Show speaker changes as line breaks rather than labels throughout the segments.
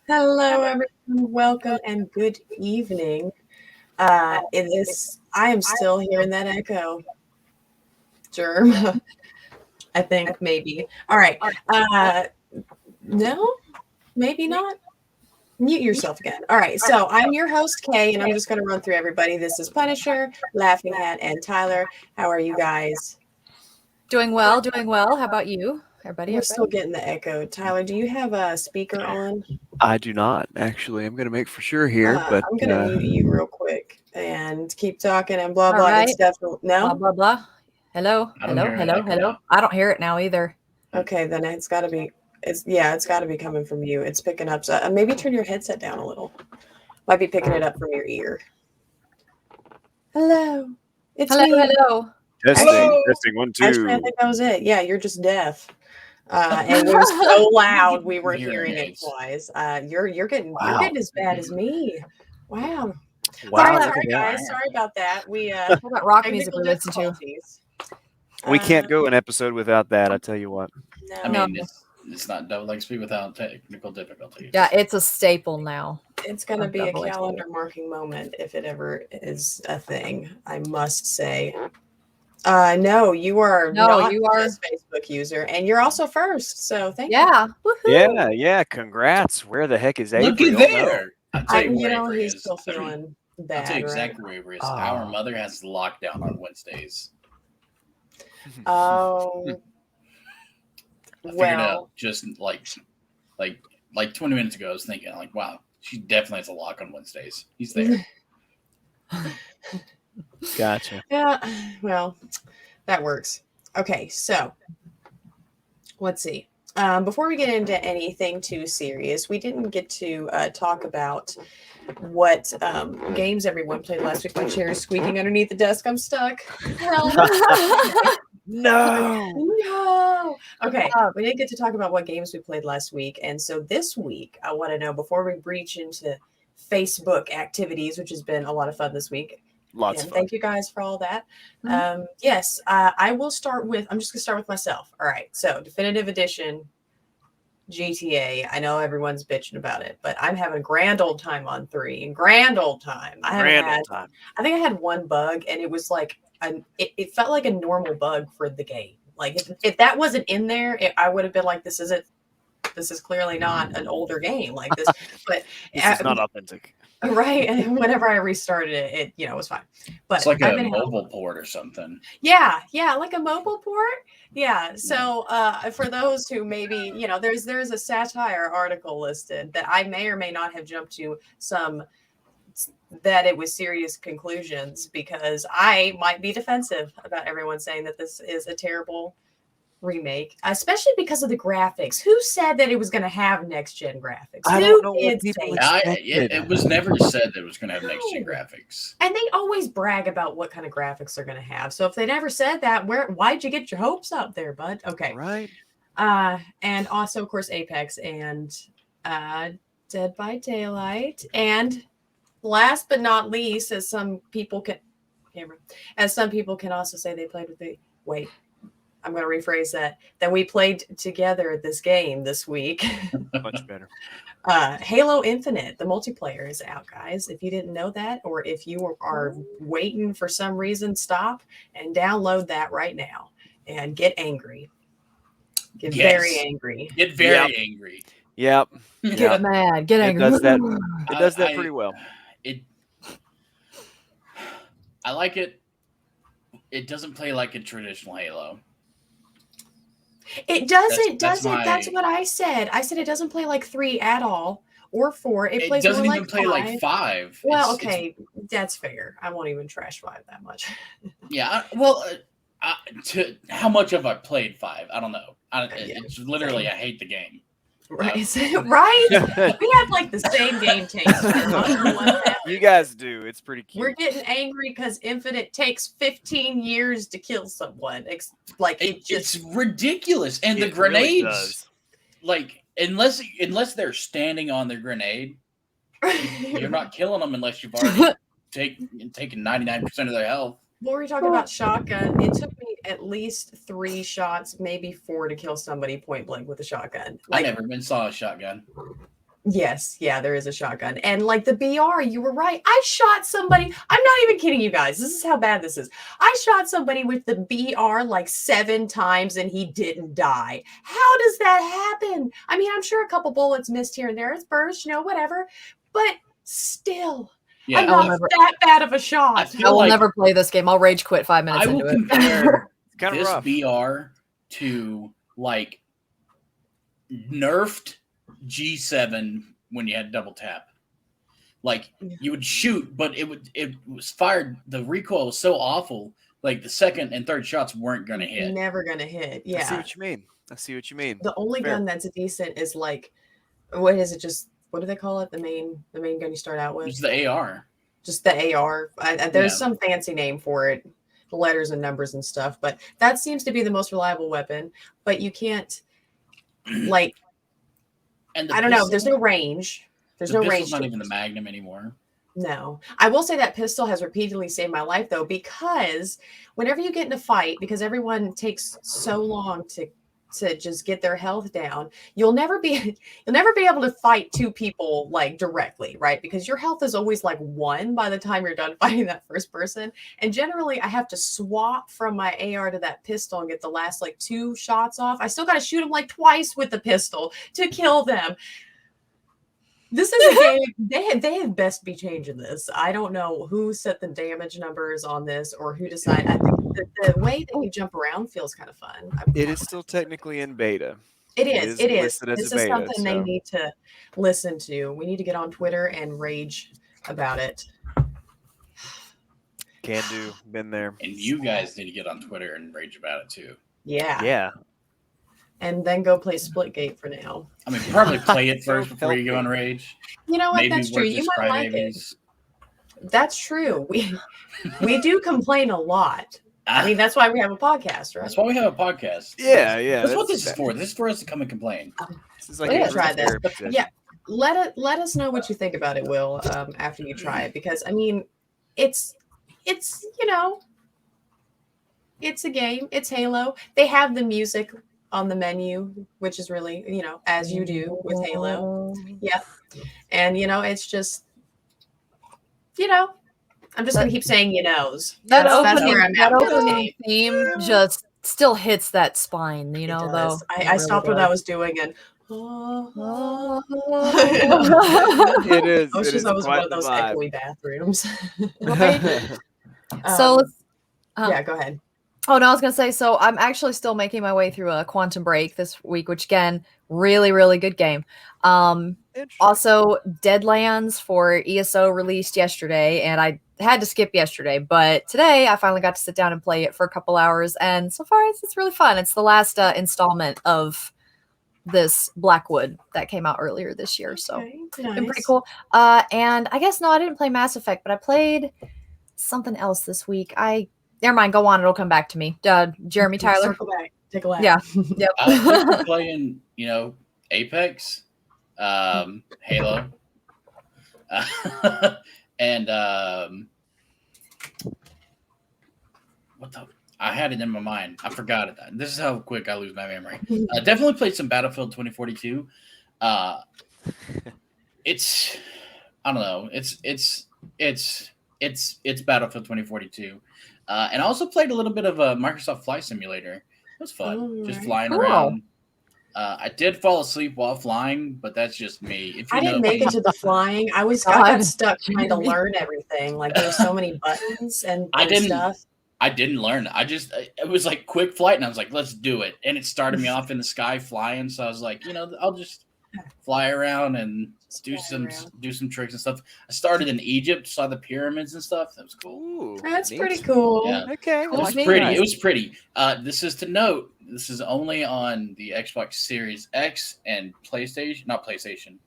Hello, everyone. Welcome and good evening. I am still hearing that echo. Germ, I think maybe. All right. No, maybe not. Mute yourself again. All right. So I'm your host, Kay, and I'm just going to run through everybody. This is Punisher, Laughing Hat, and Tyler. How are you guys?
Doing well, doing well. How about you, everybody?
We're still getting the echo. Tyler, do you have a speaker on?
I do not, actually. I'm going to make for sure here, but
I'm going to mute you real quick and keep talking and blah,
All
blah.
right.
It's definitely, no?
Blah, blah, blah. Hello, hello, hello, hello. I don't hear it now either.
Okay, then it's got to be, it's got to be coming from you. It's picking up. So maybe turn your headset down a little. Might be picking it up from your ear. Hello. It's
Hello,
me.
hello.
testing 1 2.
Actually, I think that was it. Yeah, you're just deaf. And it was so loud we were hearing it twice. You're getting as bad as me. Wow.
Wow.
All right, sorry guys. Sorry about that. We
What about rock music we listen to?
We can't go an episode without that, I tell you what.
No.
I mean, it's not DoubleXP without technical difficulties.
Yeah, it's a staple now.
It's going to be a calendar marking moment if it ever is a thing, I must say. No, you are not this Facebook user, and you're also first, so thank you.
Yeah.
Yeah, congrats. Where the heck is Avery?
Look at there. I'll tell you where Avery
he's
is.
still feeling bad.
I'll tell you exactly where Avery is. Our mother has lockdown on Wednesdays.
Oh.
I figured out just like 20 minutes ago. I was thinking, like, wow, she definitely has a lock on Wednesdays. He's there.
Gotcha.
Yeah, well, that works. Okay, so let's see. Before we get into anything too serious, we didn't get to talk about what games everyone played last week. My chair is squeaking underneath the desk. I'm stuck. Help. No. Okay, we didn't get to talk about what games we played last week. And so this week, I want to know, before we breach into Facebook activities, which has been a lot of fun this week.
Lots of fun.
Thank you guys for all that. Yes, I will start with, I'm just going to start with myself. All right, so Definitive Edition GTA. I know everyone's bitching about it, but I'm having a grand old time on 3. Grand old time. I think I had one bug, and it was like, it felt like a normal bug for the game. Like if that wasn't in there, I would have been like, this is clearly not an older game like this. But
this is not authentic.
Right. And whenever I restarted it, it was fine. But
it's like a mobile port or something.
Yeah, like a mobile port. Yeah. So for those who maybe, there's a satire article listed that I may or may not have jumped to that it was serious conclusions, because I might be defensive about everyone saying that this is a terrible remake, especially because of the graphics. Who said that it was going to have next gen graphics?
I don't know what people
expected. It was never said that it was going to have next gen graphics.
And they always brag about what kind of graphics they're going to have. So if they never said that, why'd you get your hopes up there, bud? Okay.
Right.
And also, of course, Apex and Dead by Daylight. And last but not least, as some people can also say they played with I'm going to rephrase that we played together this game this week.
Much better.
Halo Infinite, the multiplayer is out, guys. If you didn't know that, or if you are waiting for some reason, stop and download that right now and get angry. Get very angry.
Get very angry.
Yep.
Get mad. Get angry.
It does that pretty well.
I like it. It doesn't play like a traditional Halo.
It doesn't. That's what I said. I said it doesn't play like 3 at all, or 4. It plays
doesn't
more
even
like
play
5.
like 5.
Well, okay, that's fair. I won't even trash 5 that much.
Yeah. Well, how much have I played 5? I don't know. It's literally, I hate the game.
Right. Right? We have like the same game taste.
You guys do. It's pretty cute.
We're getting angry because Infinite takes 15 years to kill someone. It's
ridiculous. And the grenades, like, unless they're standing on their grenade, you're not killing them unless you've already taken 99% of their health.
When we were talking about shotgun, it took me at least 3 shots, maybe 4, to kill somebody point blank with a shotgun.
I never even saw a shotgun.
Yes, yeah, there is a shotgun. And like the BR, you were right. I shot somebody. I'm not even kidding you guys. This is how bad this is. I shot somebody with the BR like 7 times and he didn't die. How does that happen? I mean, I'm sure a couple bullets missed here and there. It's burst, whatever. But still,
Yeah,
I'm not that bad of a shot.
I will never play this game. I'll rage quit 5 minutes into it.
I will compare this
rough.
BR to like nerfed G7 when you had double tap. Like you would shoot, but it was fired. The recoil was so awful. Like the second and third shots weren't going to hit.
Never going to hit. Yeah.
I see what you mean.
The only gun that's decent is like, what is it? Just what do they call it? The main gun you start out with.
It's the AR.
Just the AR. There's some fancy name for it, letters and numbers and stuff. But that seems to be the most reliable weapon. But you can't like. And I don't know. There's no range. There's no range.
It's not even the Magnum anymore.
No. I will say that pistol has repeatedly saved my life, though, because whenever you get in a fight, because everyone takes so long to just get their health down, you'll never be able to fight 2 people like directly, right? Because your health is always like 1 by the time you're done fighting that first person. And generally, I have to swap from my AR to that pistol and get the last like 2 shots off. I still got to shoot them like twice with the pistol to kill them. This is a game. They had best be changing this. I don't know who set the damage numbers on this or who decided. I think the way that you jump around feels kind of fun.
It is still technically in beta.
It is. This is
beta,
something they need to listen to. We need to get on Twitter and rage about it.
Can do. Been there.
And you guys need to get on Twitter and rage about it too.
Yeah.
Yeah.
And then go play Splitgate for now.
I mean, probably play it first before you go on Rage.
You know what?
Maybe
That's true. You might like it. That's true. We do complain a lot. I mean, that's why we have a podcast, right?
That's why we have a podcast.
Yeah, yeah.
That's what this is for. This is for us to come and complain.
This is like
we're gonna try this. Yeah. Let us know what you think about it, Will, after you try it. Because I mean, it's it's a game. It's Halo. They have the music on the menu, which is really, as you do with Halo. Yeah. And, it's just, I'm just going to keep saying,
That
opening
theme just still hits that spine, though.
I stopped what I was doing and
it is.
I was just always one of those echoey bathrooms.
So
yeah, go ahead.
Oh, no, I was going to say, so I'm actually still making my way through a Quantum Break this week, which, again, really, really good game. Also, Deadlands for ESO released yesterday, and I had to skip yesterday. But today, I finally got to sit down and play it for a couple hours, and so far, it's really fun. It's the last installment of this Blackwood that came out earlier this year, so it's been pretty cool. And I guess, no, I didn't play Mass Effect, but I played something else this week. Never mind, go on. It'll come back to me. Jeremy Tyler.
Circle back. Take a laugh.
Yeah. Yep.
I was playing, Apex, Halo, and I had it in my mind. I forgot it. This is how quick I lose my memory. I definitely played some Battlefield 2042. It's I don't know. It's Battlefield 2042. And I also played a little bit of a Microsoft Flight Simulator. It was fun, just flying around. I did fall asleep while flying, but that's just me.
I didn't make it to the flying. I got stuck trying to learn everything. Like there's so many buttons and stuff.
I didn't learn. It was like quick flight, and I was like, let's do it. And it started me off in the sky flying. So I was like, I'll just fly around and do some tricks and stuff. I started in Egypt, saw the pyramids and stuff. That was cool.
Ooh, that's pretty cool.
Yeah.
Okay.
It was pretty. It was pretty. This is to note. This is only on the Xbox Series X and PlayStation. Not PlayStation.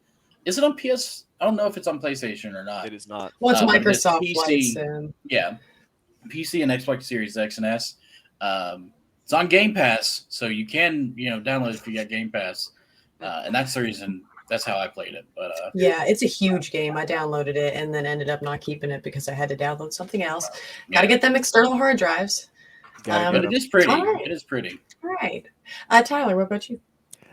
Is it on PS? I don't know if it's on PlayStation or not.
It is not.
Well, it's Microsoft
PC.
Flight,
yeah, PC and Xbox Series X and S. It's on Game Pass, so you can download it if you got Game Pass. And that's the reason. That's how I played it. But
yeah, it's a huge game. I downloaded it and then ended up not keeping it because I had to download something else. Got to get them external hard drives.
But it is pretty.
Right.
It is pretty.
All right. Tyler, what about you?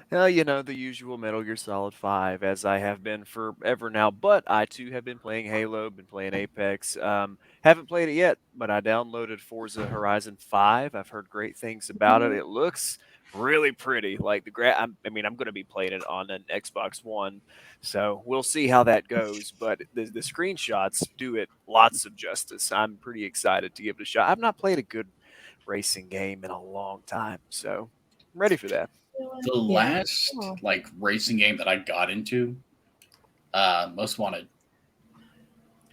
You know, the usual Metal Gear Solid 5, as I have been forever now. But I too have been playing Halo, been playing Apex. Haven't played it yet, but I downloaded Forza Horizon 5. I've heard great things about it. It looks really pretty. Like I mean, I'm going to be playing it on an Xbox One, so we'll see how that goes. But the screenshots do it lots of justice. I'm pretty excited to give it a shot. I've not played a good racing game in a long time, so I'm ready for that.
The last like racing game that I got into, Most Wanted,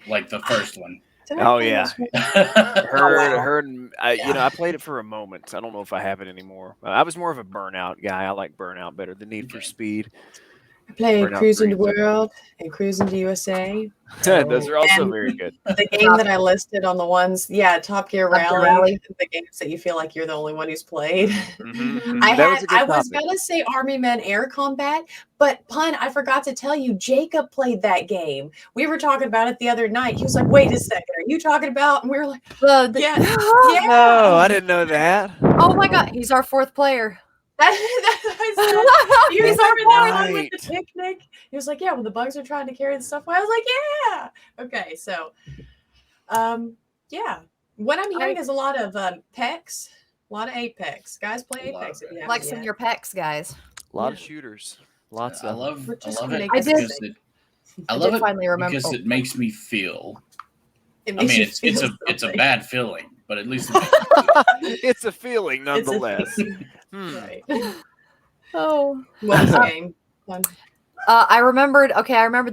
like the first one.
Oh yeah, heard.
Yeah.
I played it for a moment. I don't know if I have it anymore. I was more of a Burnout guy. I like Burnout better than Need for Speed.
I play
Burnout
Cruising the
3.
World and Cruising to USA.
Those are also
And
very good.
the game that I listed on the ones, Top Gear
Top Gear
Rally,
Rally.
the games that you feel like you're the only one who's played.
Mhm.
I
That was a good
was
topic.
gonna say Army Men Air Combat, but Pun, I forgot to tell you, Jacob played that game. We were talking about it the other night. He was like, "Wait a second, are you talking about?" And we were like,
Yeah.
"Yeah,
Oh, I didn't know that.
Oh my god, he's our fourth player.
That's what I said. You
He's
remember
our
that one with the
right.
picnic? He was like, "Yeah, when the bugs are trying to carry the stuff away." I was like, "Yeah." Okay, so, yeah. What I'm hearing is a lot of PEX, a lot of Apex. Guys play
A lot
Apex
of
if you
it.
haven't
Like some of
yet.
your pecs, guys.
A lot
Yeah.
of shooters. Lots
I
of.
love
We're
it
just gonna
I did-
because I love
did
it
finally remember.
because it makes me feel.
It
I
makes
mean,
you
it's
feel
a
something.
bad feeling, but at least it makes me
It's a feeling,
It's a
nonetheless.
thing.
Hmm.
Right.
Oh.
What was the game? Fun.
I remembered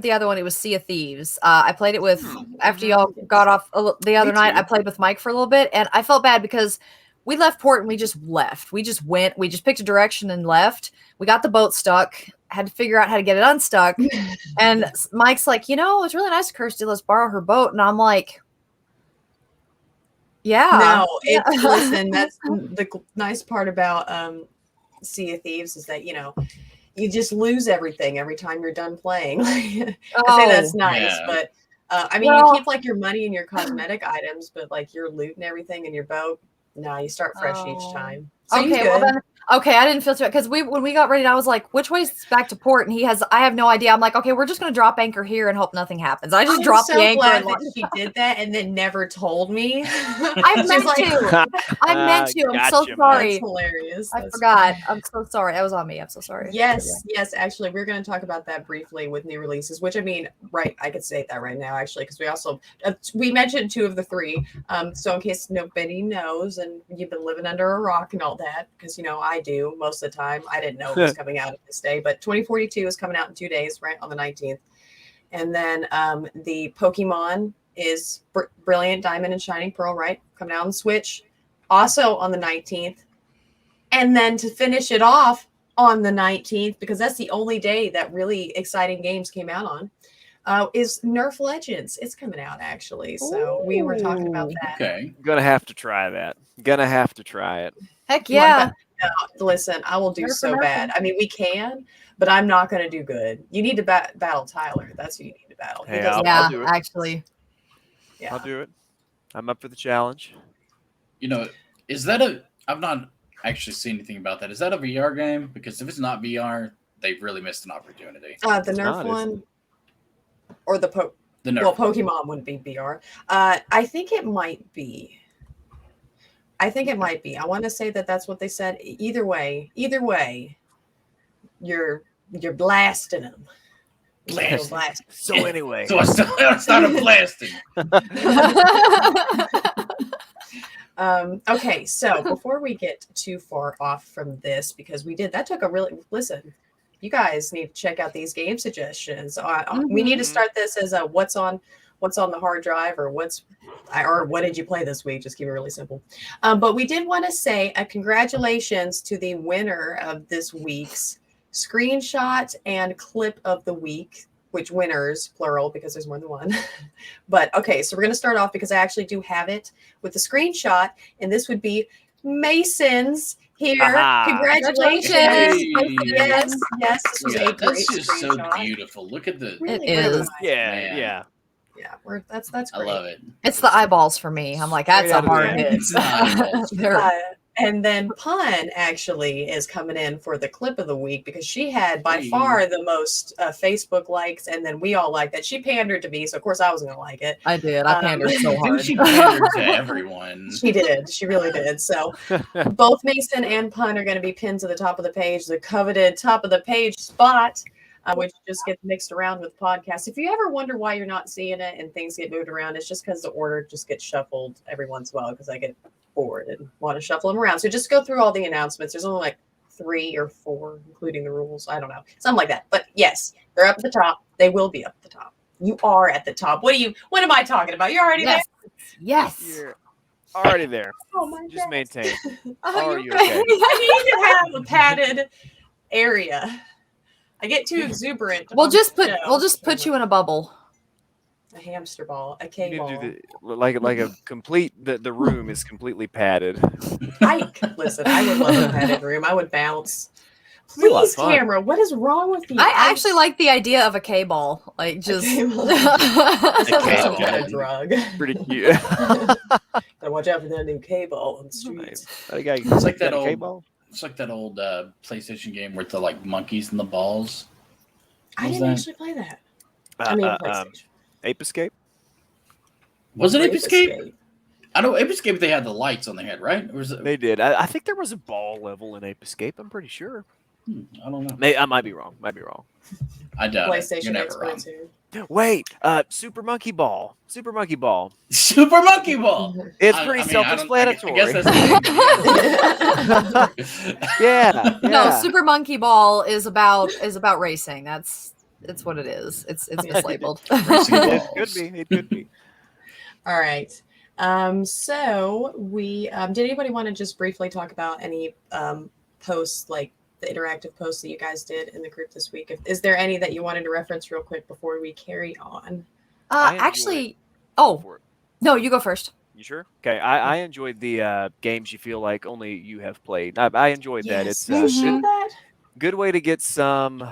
the other one. It was Sea of Thieves. I played it with after y'all got off the other night.
too.
I played with Mike for a little bit, and I felt bad because we left port and we just left. We just went. We just picked a direction and left. We got the boat stuck. Had to figure out how to get it unstuck. And Mike's like, it's really nice of Kirsty. Let's borrow her boat. And I'm like, yeah.
No, listen, that's the nice part about Sea of Thieves is that, you just lose everything every time you're done playing. I say that's nice,
Yeah.
but I mean,
Well-
you keep like your money and your cosmetic items, but like your loot and everything in your boat, no, you start fresh each
Oh.
time. So
Okay, well then, I didn't feel too bad because when we got ready, I was like, "Which way's back to port?" And I have no idea. I'm like, "Okay, we're just gonna drop anchor here and hope nothing happens." I just
I'm
dropped
so
the anchor.
glad
And
that she did that and then never told me.
I
She's
meant
like,
to. I meant to. I'm so
Gotcha, man.
sorry.
That's hilarious.
I
That's
forgot. I'm so sorry. That was on me. I'm so sorry.
Yes, actually, we're going to talk about that briefly with new releases, which I mean, right, I could say that right now, actually, because we also, we mentioned 2 of the 3. So in case nobody knows and you've been living under a rock and all that, because, I do most of the time. I didn't know it was coming out this day, but 2042 is coming out in 2 days, right, on the 19th. And then the Pokemon is Brilliant Diamond and Shining Pearl, right, coming out on Switch, also on the 19th. And then to finish it off on the 19th, because that's the only day that really exciting games came out on, is Nerf Legends. It's coming out, actually. So we were talking about that.
Okay.
Gonna have to try that. Gonna have to try it.
Heck yeah.
No, listen, I will do
Nerf for
so
nothing.
bad. I mean, we can, but I'm not going to do good. You need to battle Tyler. That's who you need to battle. He
Hey,
doesn't-
Yeah,
I'll do it.
actually.
yeah.
I'll do it. I'm up for the challenge.
Is that I've not actually seen anything about that. Is that a VR game? Because if it's not VR, they've really missed an opportunity.
The
It's
Nerf
not, is
one or the
The Nerf.
well, Pokemon wouldn't be VR. I think it might be. I want to say that that's what they said. Either way, you're blasting them.
Blasting.
So anyway,
So I started blasting.
Okay, so before we get too far off from this, because that took a really listen. You guys need to check out these game suggestions. We need to start this as a what's on the hard drive or what did you play this week? Just keep it really simple. But we did want to say a congratulations to the winner of this week's screenshot and clip of the week, which winners, plural, because there's more than one. But okay, so we're going to start off because I actually do have it with the screenshot, and this would be Mason's here.
Aha.
Congratulations.
Hey.
Yes, this was a great
That's just
screenshot.
so beautiful. Look at the.
Really,
It
really
is.
nice.
yeah,
Man.
yeah.
Yeah, that's
I
great.
love it.
It's the eyeballs for me. I'm like, that's
Straight
a
out of
hard
the
hit.
It's the eyeballs.
They're-
And then Pun actually is coming in for the clip of the week because she had by far the most Facebook likes, and then we all liked that. She pandered to me, so of course I was going to like it.
I did. I pandered so hard.
She pandered to everyone.
She did. She really did. So both Mason and Pun are going to be pinned to the top of the page, the coveted top of the page spot, which just gets mixed around with podcasts. If you ever wonder why you're not seeing it and things get moved around, it's just because the order just gets shuffled every once in a while because I get bored and want to shuffle them around. So just go through all the announcements. There's only like 3 or 4, including the rules. I don't know. Something like that. But yes, they're up at the top. They will be up at the top. You are at the top. What am I talking about? You're already there?
Yes.
You're already there.
Oh my
Just
God.
maintain.
Oh,
Are you okay?
I need to have a padded area. I get too exuberant.
We'll just put you in a bubble.
A hamster ball, a
You
K-ball.
need to do like a complete. The room is completely padded.
Listen, I would love a padded room. I would bounce.
Be a lot of
Please,
fun.
camera, what is wrong with you?
I actually like the idea of a K-ball. Like just
K-ball.
A
Some
K-ball.
kind of drug.
Pretty cute.
Gotta watch out for that new K-ball on the streets.
It's
like that old-
K-ball.
It's like that old PlayStation game with the like monkeys and the balls.
I
What was
didn't
that?
actually play that. I mean, PlayStation.
Ape Escape.
Was it Ape
Ape
Escape? I know Ape Escape. They had the lights on their head, right? Or was it?
They did. I think there was a ball level in Ape Escape. I'm pretty sure.
I don't know.
I might be wrong.
I doubt it. You're
PlayStation
never wrong.
experts here.
Wait, Super Monkey Ball.
Super Monkey Ball.
It's
I-
pretty
I mean,
self-explanatory.
I guess that's
yeah.
No, Super Monkey Ball is about racing. That's what it is. It's mislabeled.
It could be.
All right. So we did anybody want to just briefly talk about any posts, like the interactive posts that you guys did in the group this week? Is there any that you wanted to reference real quick before we carry on?
Actually, no, you go first.
You sure? Okay. I enjoyed the games you feel like only you have played. I enjoyed that. It's
you showed that?
good way to get some.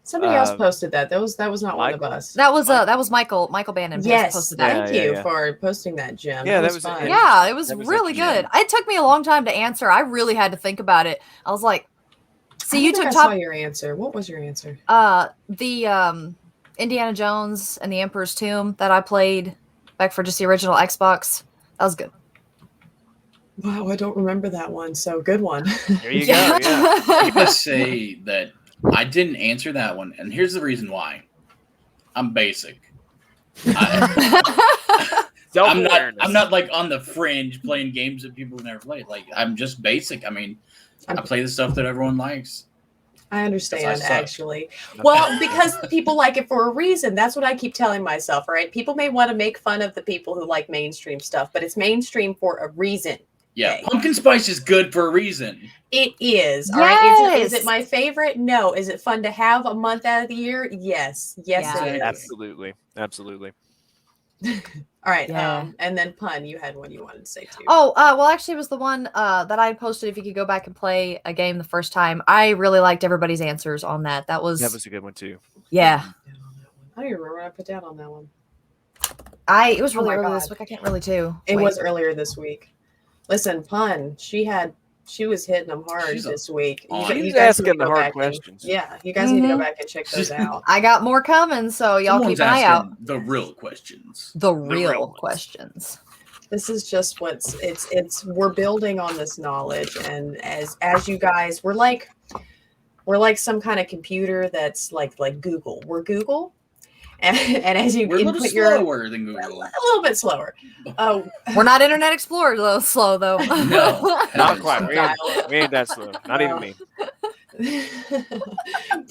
Somebody else posted that. That was not one of
Michael?
us.
That was Michael Bannon.
Yes,
posted that.
thank you for posting that, Jim.
Yeah,
that
that
was
was
fun.
Yeah, it was
That was
really
actually-
good. It took me a long time to answer. I really had to think about it. I was like,
I
you
don't
took
think I saw
top
your answer. What was your answer?
the Indiana Jones and the Emperor's Tomb that I played back for just the original Xbox. That was good.
Wow, I don't remember that one. So good one.
There you go. Yeah.
I gotta say that I didn't answer that one, and here's the reason why. I'm basic. I'm not like on the fringe playing games that people have never played. Like I'm just basic. I mean, I play the stuff that everyone likes.
I understand,
suck.
actually. Well, because people like it for a reason. That's what I keep telling myself, right? People may want to make fun of the people who like mainstream stuff, but it's mainstream for a reason.
Yeah,
Okay.
pumpkin spice is good for a reason.
It is. All right. Is it
Yes.
my favorite? No. Is it fun to have a month out of the year? Yes. Yes,
Yeah.
it is.
Absolutely.
All right.
Yeah.
And then Pun, you had one you wanted to say too.
Oh, well, actually, it was the one that I posted. If you could go back and play a game the first time, I really liked everybody's answers on that. That was
a good one too.
yeah.
I don't even remember what I put down on that one.
It was really
my
early
God.
this week. I can't really too.
It
Wait.
was earlier this week. Listen, Pun, she was hitting them hard
She's
this week.
on.
You
She's
guys need to
asking the
go
hard
back and-
questions.
Yeah, you guys need to go
Mhm.
back and check those out.
I got more coming, so y'all
Someone's
keep an eye out.
asking the real questions.
The
real
real
ones.
questions.
This is just it's we're building on this knowledge, and as you guys, we're like some kind of computer that's like Google. We're Google, and as you
We're a little
input your
slower than Google.
a little bit slower. Oh,
We're not Internet Explorer though. Slow though.
No.
Not quite.
Dial.
We ain't that slow. Not even me.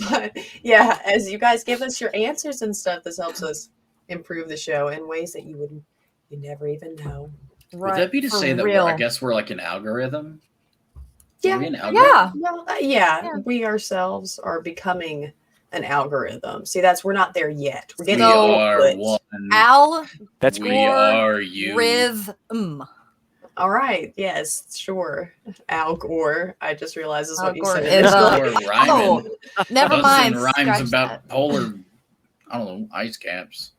But yeah, as you guys give us your answers and stuff, this helps us improve the show in ways that you never even know.
Would that be to
for
say that
real.
I guess we're like an algorithm?
Yeah.
Are we an algorithm?
Yeah.
Well,
Yeah.
we ourselves are becoming an algorithm. See, we're not there yet. We're
We
getting
So-
are
good.
one.
That's
We
great.
are you.
Rhythm.
All right. Yes, sure. Al Gore. I just realized is
Al
what you
Gore
said.
is
Or rhyming.
Never mind.
Rhymes
Scratch
about
that.
polar, I don't know, ice caps.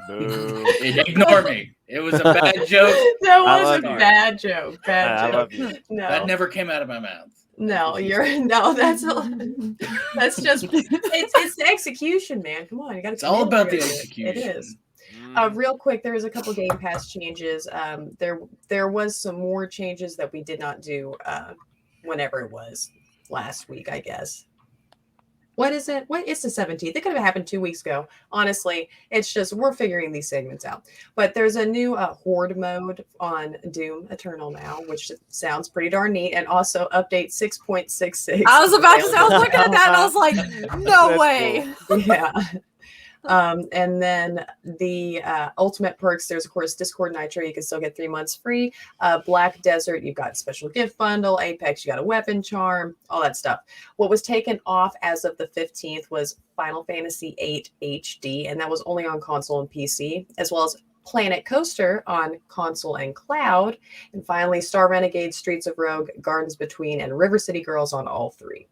Boo.
Ignore me. It was a bad joke.
That
I
was a
love you.
bad joke. Bad
I
joke.
love you.
No,
That never came out of my mouth.
no, that's just it's the execution, man. Come on, you got to.
It's all about the execution.
It is.
Mm.
Real quick, there was a couple Game Pass changes. There was some more changes that we did not do whenever it was last week, I guess. What is it? What? It's the 17th. It could have happened 2 weeks ago. Honestly, it's just we're figuring these segments out. But there's a new horde mode on Doom Eternal now, which sounds pretty darn neat, and also update 6.66.
I was about to say, I was looking at that and I was like, no
That's
way.
cool.
Yeah. And then the ultimate perks, there's of course Discord Nitro, you can still get 3 months free. Black Desert, you've got special gift bundle. Apex, you got a weapon charm, all that stuff. What was taken off as of the 15th was Final Fantasy VIII HD, and that was only on console and PC, as well as Planet Coaster on console and cloud. And finally, Star Renegade, Streets of Rogue, Gardens Between, and River City Girls on all three.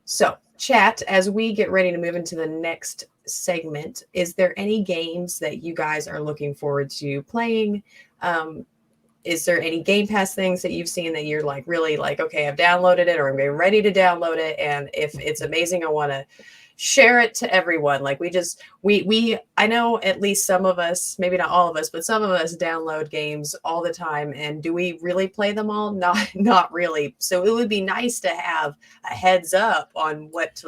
So, chat, as we get ready to move into the next segment, is there any games that you guys are looking forward to playing? Is there any Game Pass things that you've seen that you're like really like, okay, I've downloaded it or I'm getting ready to download it, and if it's amazing, I want to share it to everyone? Like we I know at least some of us, maybe not all of us, but some of us download games all the time, and do we really play them all? Not really. So it would be nice to have a heads up on what's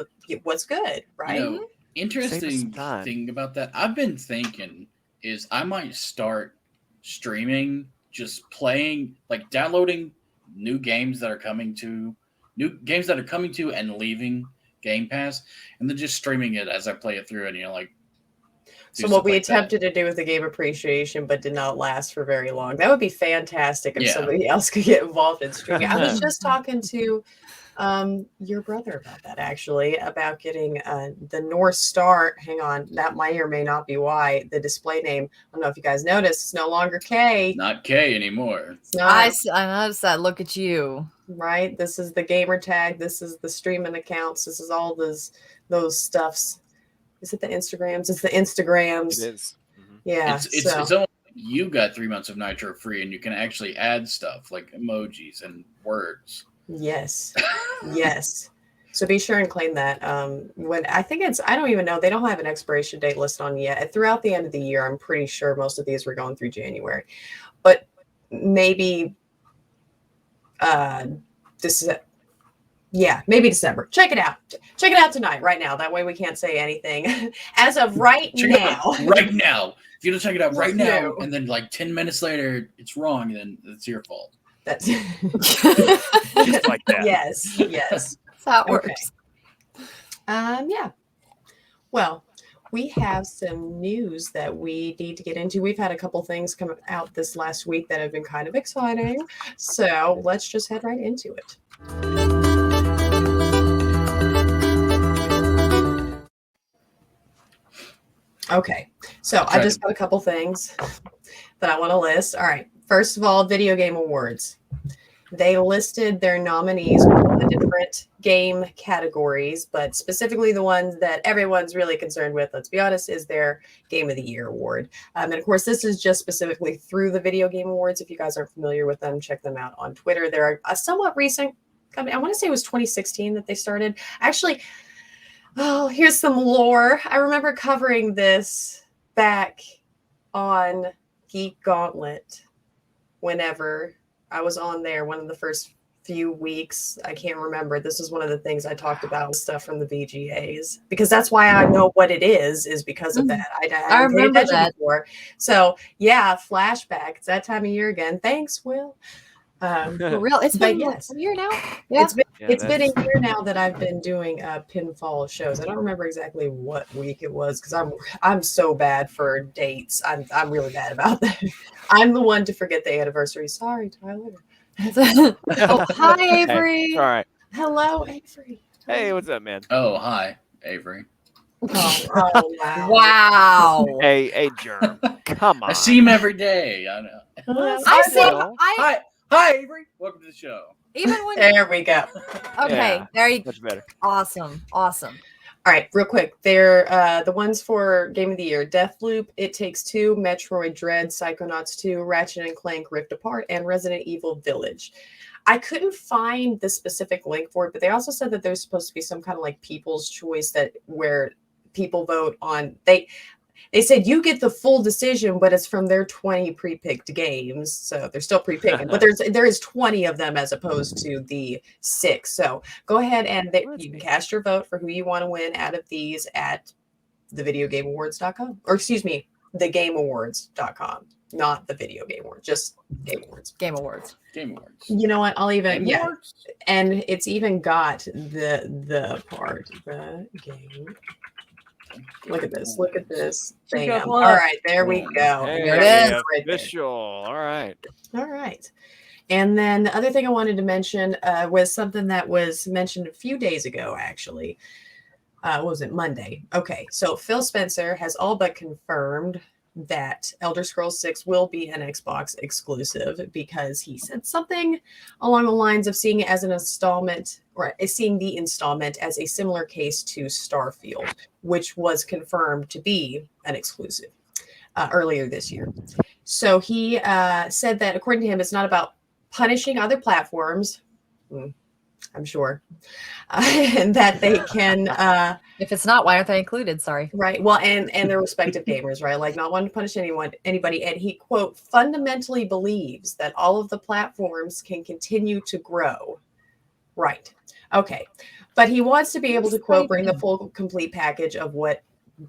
good, right?
You know, interesting thing about that, I've been thinking is I might start streaming, just playing, like downloading new games that are coming to and leaving Game Pass, and then just streaming it as I play it through, and like.
So what we attempted to do with the game appreciation, but did not last for very long. That would be fantastic if somebody else could get involved in streaming. I was just talking to your brother about that, actually, about getting the North Star. Hang on, that may or may not be why the display name, I don't know if you guys noticed, it's no longer K.
Not K anymore.
I noticed that. Look at you.
Right? This is the gamer tag. This is the streaming accounts. This is all those stuffs. Is it the Instagrams? It's the Instagrams.
It is. Mm-hmm.
Yeah.
It's almost like you got 3 months of Nitro free, and you can actually add stuff like emojis and words.
Yes. Yes. So be sure and claim that. When I think I don't even know. They don't have an expiration date listed on yet. Throughout the end of the year, I'm pretty sure most of these were going through January. But maybe maybe December. Check it out. Check it out tonight, right now. That way we can't say anything. As of right now.
Right now. If you don't check it out right now, and then like 10 minutes later it's wrong, then it's your fault.
That's
Just like that.
Yes.
That's how it works.
Yeah. Well, we have some news that we need to get into. We've had a couple things come out this last week that have been kind of exciting. So let's just head right into it. Okay. So I just got a couple things that I want to list. All right. First of all, Video Game Awards. They listed their nominees for all the different game categories, but specifically the ones that everyone's really concerned with, let's be honest, is their Game of the Year award. And of course, this is just specifically through the Video Game Awards. If you guys aren't familiar with them, check them out on Twitter. They're a somewhat recent company. I want to say it was 2016 that they started. Actually, here's some lore. I remember covering this back on Geek Gauntlet whenever I was on there, one of the first few weeks. I can't remember. This is one of the things I talked about, stuff from the VGAs, because that's why I know what it is because of that. I remember that before. So yeah, flashback. It's that time of year again. Thanks, Will.
For real, it's been a year now. Yeah.
It's been a year now that I've been doing pinfall shows. I don't remember exactly what week it was because I'm so bad for dates. I'm really bad about that. I'm the one to forget the anniversary. Sorry, Tyler.
Hi, Avery.
Hey, all right.
Hello, Avery.
Hey, what's up, man?
Oh, hi, Avery.
Oh wow.
Wow.
Hey, Germ. Come on.
I see him every day. I know.
I see.
Hi, Avery. Welcome to the show.
Even when
there we go.
Okay,
Yeah,
there you
much better.
Awesome.
All All right, real quick. They're the ones for Game of the Year: Deathloop, It Takes Two, Metroid Dread, Psychonauts 2, Ratchet and Clank Rift Apart, and Resident Evil Village. I couldn't find the specific link for it, but they also said that there's supposed to be some kind of like people's choice that where people vote on. They said you get the full decision, but it's from their 20 pre-picked games. So they're still pre-picking, but there is 20 of them as opposed to the 6. So go ahead and you can cast your vote for who you want to win out of these at thevideogameawards.com. Or excuse me, thegameawards.com. Not the Video Game Awards, just Game Awards.
Game Awards.
Game Awards.
You know what? I'll even
Game Awards?
and it's even got the part the game. Look at this. Look at this. Bam. All right, there we go.
Hey,
There it is. Right there.
official. All right.
All right. And then the other thing I wanted to mention was something that was mentioned a few days ago, actually. What was it? Monday. Okay. So Phil Spencer has all but confirmed that Elder Scrolls 6 will be an Xbox exclusive because he said something along the lines of seeing it as an installment or seeing the installment as a similar case to Starfield, which was confirmed to be an exclusive earlier this year. So he said that according to him, it's not about punishing other platforms. I'm sure. And that they can
if it's not, why aren't they included? Sorry.
Right. Well, and their respective gamers, right? Like not wanting to punish anybody. And he, quote, fundamentally believes that all of the platforms can continue to grow. Right. Okay. But he wants to be able to, quote, bring the full complete package of what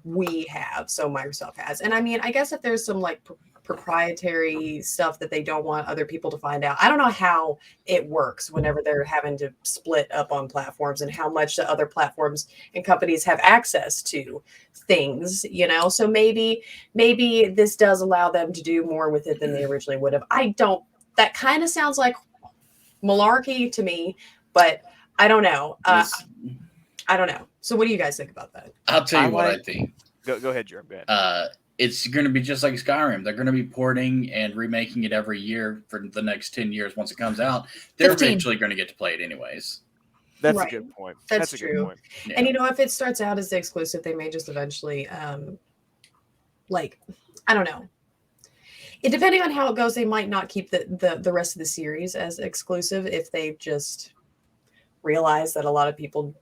we have. So Microsoft has. And I mean, I guess if there's some like proprietary stuff that they don't want other people to find out. I don't know how it works whenever they're having to split up on platforms and how much the other platforms and companies have access to things, you know? So maybe this does allow them to do more with it than they originally would have. That kind of sounds like malarkey to me, but I don't know. I don't know. So what do you guys think about that?
I'll tell you what I think.
Go ahead, Jeremy. Go ahead.
It's going to be just like Skyrim. They're going to be porting and remaking it every year for the next 10 years. Once it comes out, they're
15.
eventually going to get to play it anyways.
That's
Right.
a good point.
That's
a
true.
good point.
Yeah.
And you know, if it starts out as the exclusive, they may just eventually, like, I don't know. Depending on how it goes, they might not keep the rest of the series as exclusive if they just realize that a lot of people.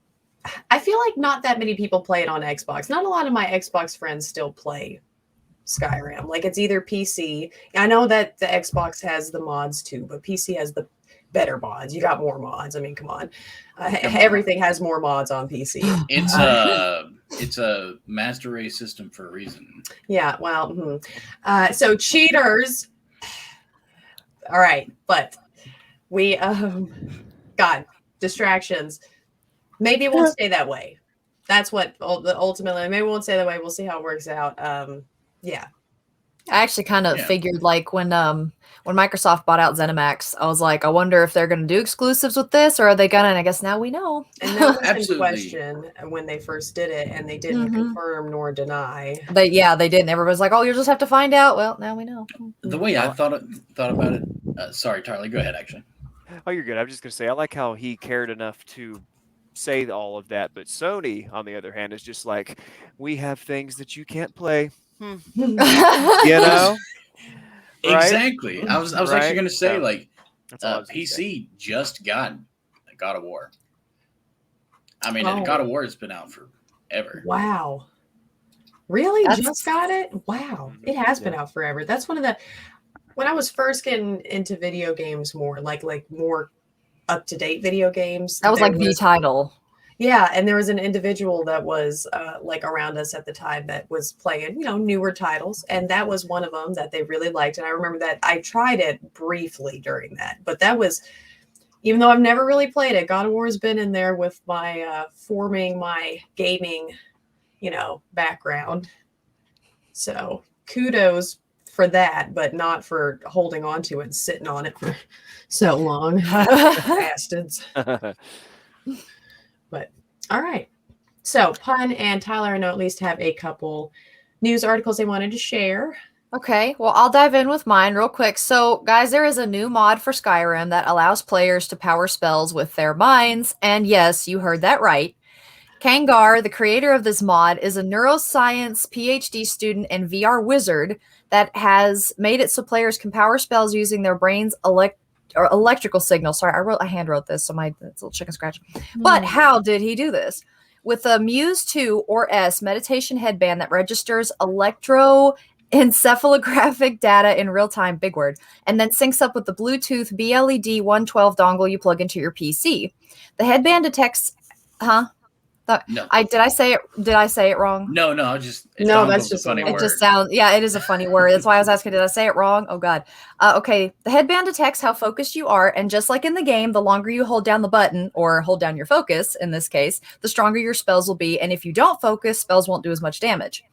I feel like not that many people play it on Xbox. Not a lot of my Xbox friends still play Skyrim. Like it's either PC. I know that the Xbox has the mods too, but PC has the better mods. You got more mods. I mean, come on. Everything has more mods on PC.
It's a master race system for a reason.
Yeah, well, so cheaters. All right, but we God, distractions. Maybe it won't stay that way. That's what ultimately. Maybe it won't stay that way. We'll see how it works out. Yeah.
I actually kind of figured like when Microsoft bought out ZeniMax, I was like, I wonder if they're going to do exclusives with this, or are they gonna? And I guess now we know.
And that was in
Absolutely.
question when they first did it, and they didn't confirm nor deny.
They didn't. Everybody's like, oh, you'll just have to find out. Well, now we know.
The way I thought about it. Sorry, Charlie. Go ahead. Actually.
Oh, you're good. I was just gonna say I like how he cared enough to say all of that, but Sony, on the other hand, is just like, we have things that you can't play. You know. Right?
Exactly. I was actually going to say
That's all I was gonna say.
PC just got God of War. I mean, God of War has been out forever.
Wow. Really? Just got it? Wow. It has been out forever. That's one of the when I was first getting into video games more, like more up-to-date video games.
That was like the title.
Yeah, and there was an individual that was like around us at the time that was playing, newer titles, and that was one of them that they really liked. And I remember that I tried it briefly during that, but that was, even though I've never really played it, God of War has been in there with my forming my gaming, background. So kudos for that, but not for holding on to it and sitting on it for so long. Bastards. But all right. So Pun and Tyler, I know at least have a couple news articles they wanted to share.
Okay, well, I'll dive in with mine real quick. So, guys, there is a new mod for Skyrim that allows players to power spells with their minds. And yes, you heard that right. Kangar, the creator of this mod, is a neuroscience PhD student and VR wizard that has made it so players can power spells using their brain's electrical signals. Sorry, I hand wrote this, so it's a little chicken scratch. But how did he do this? With a Muse 2 or S meditation headband that registers electroencephalographic data in real time, big word, and then syncs up with the Bluetooth BLED 112 dongle you plug into your PC. The headband detects,
No.
did I say it wrong?
No,
that's just
a funny word.
It just sounds, it is a funny word. That's why I was asking, did I say it wrong? Oh God. Okay. The headband detects how focused you are, and just like in the game, the longer you hold down the button or hold down your focus, in this case, the stronger your spells will be. And if you don't focus, spells won't do as much damage.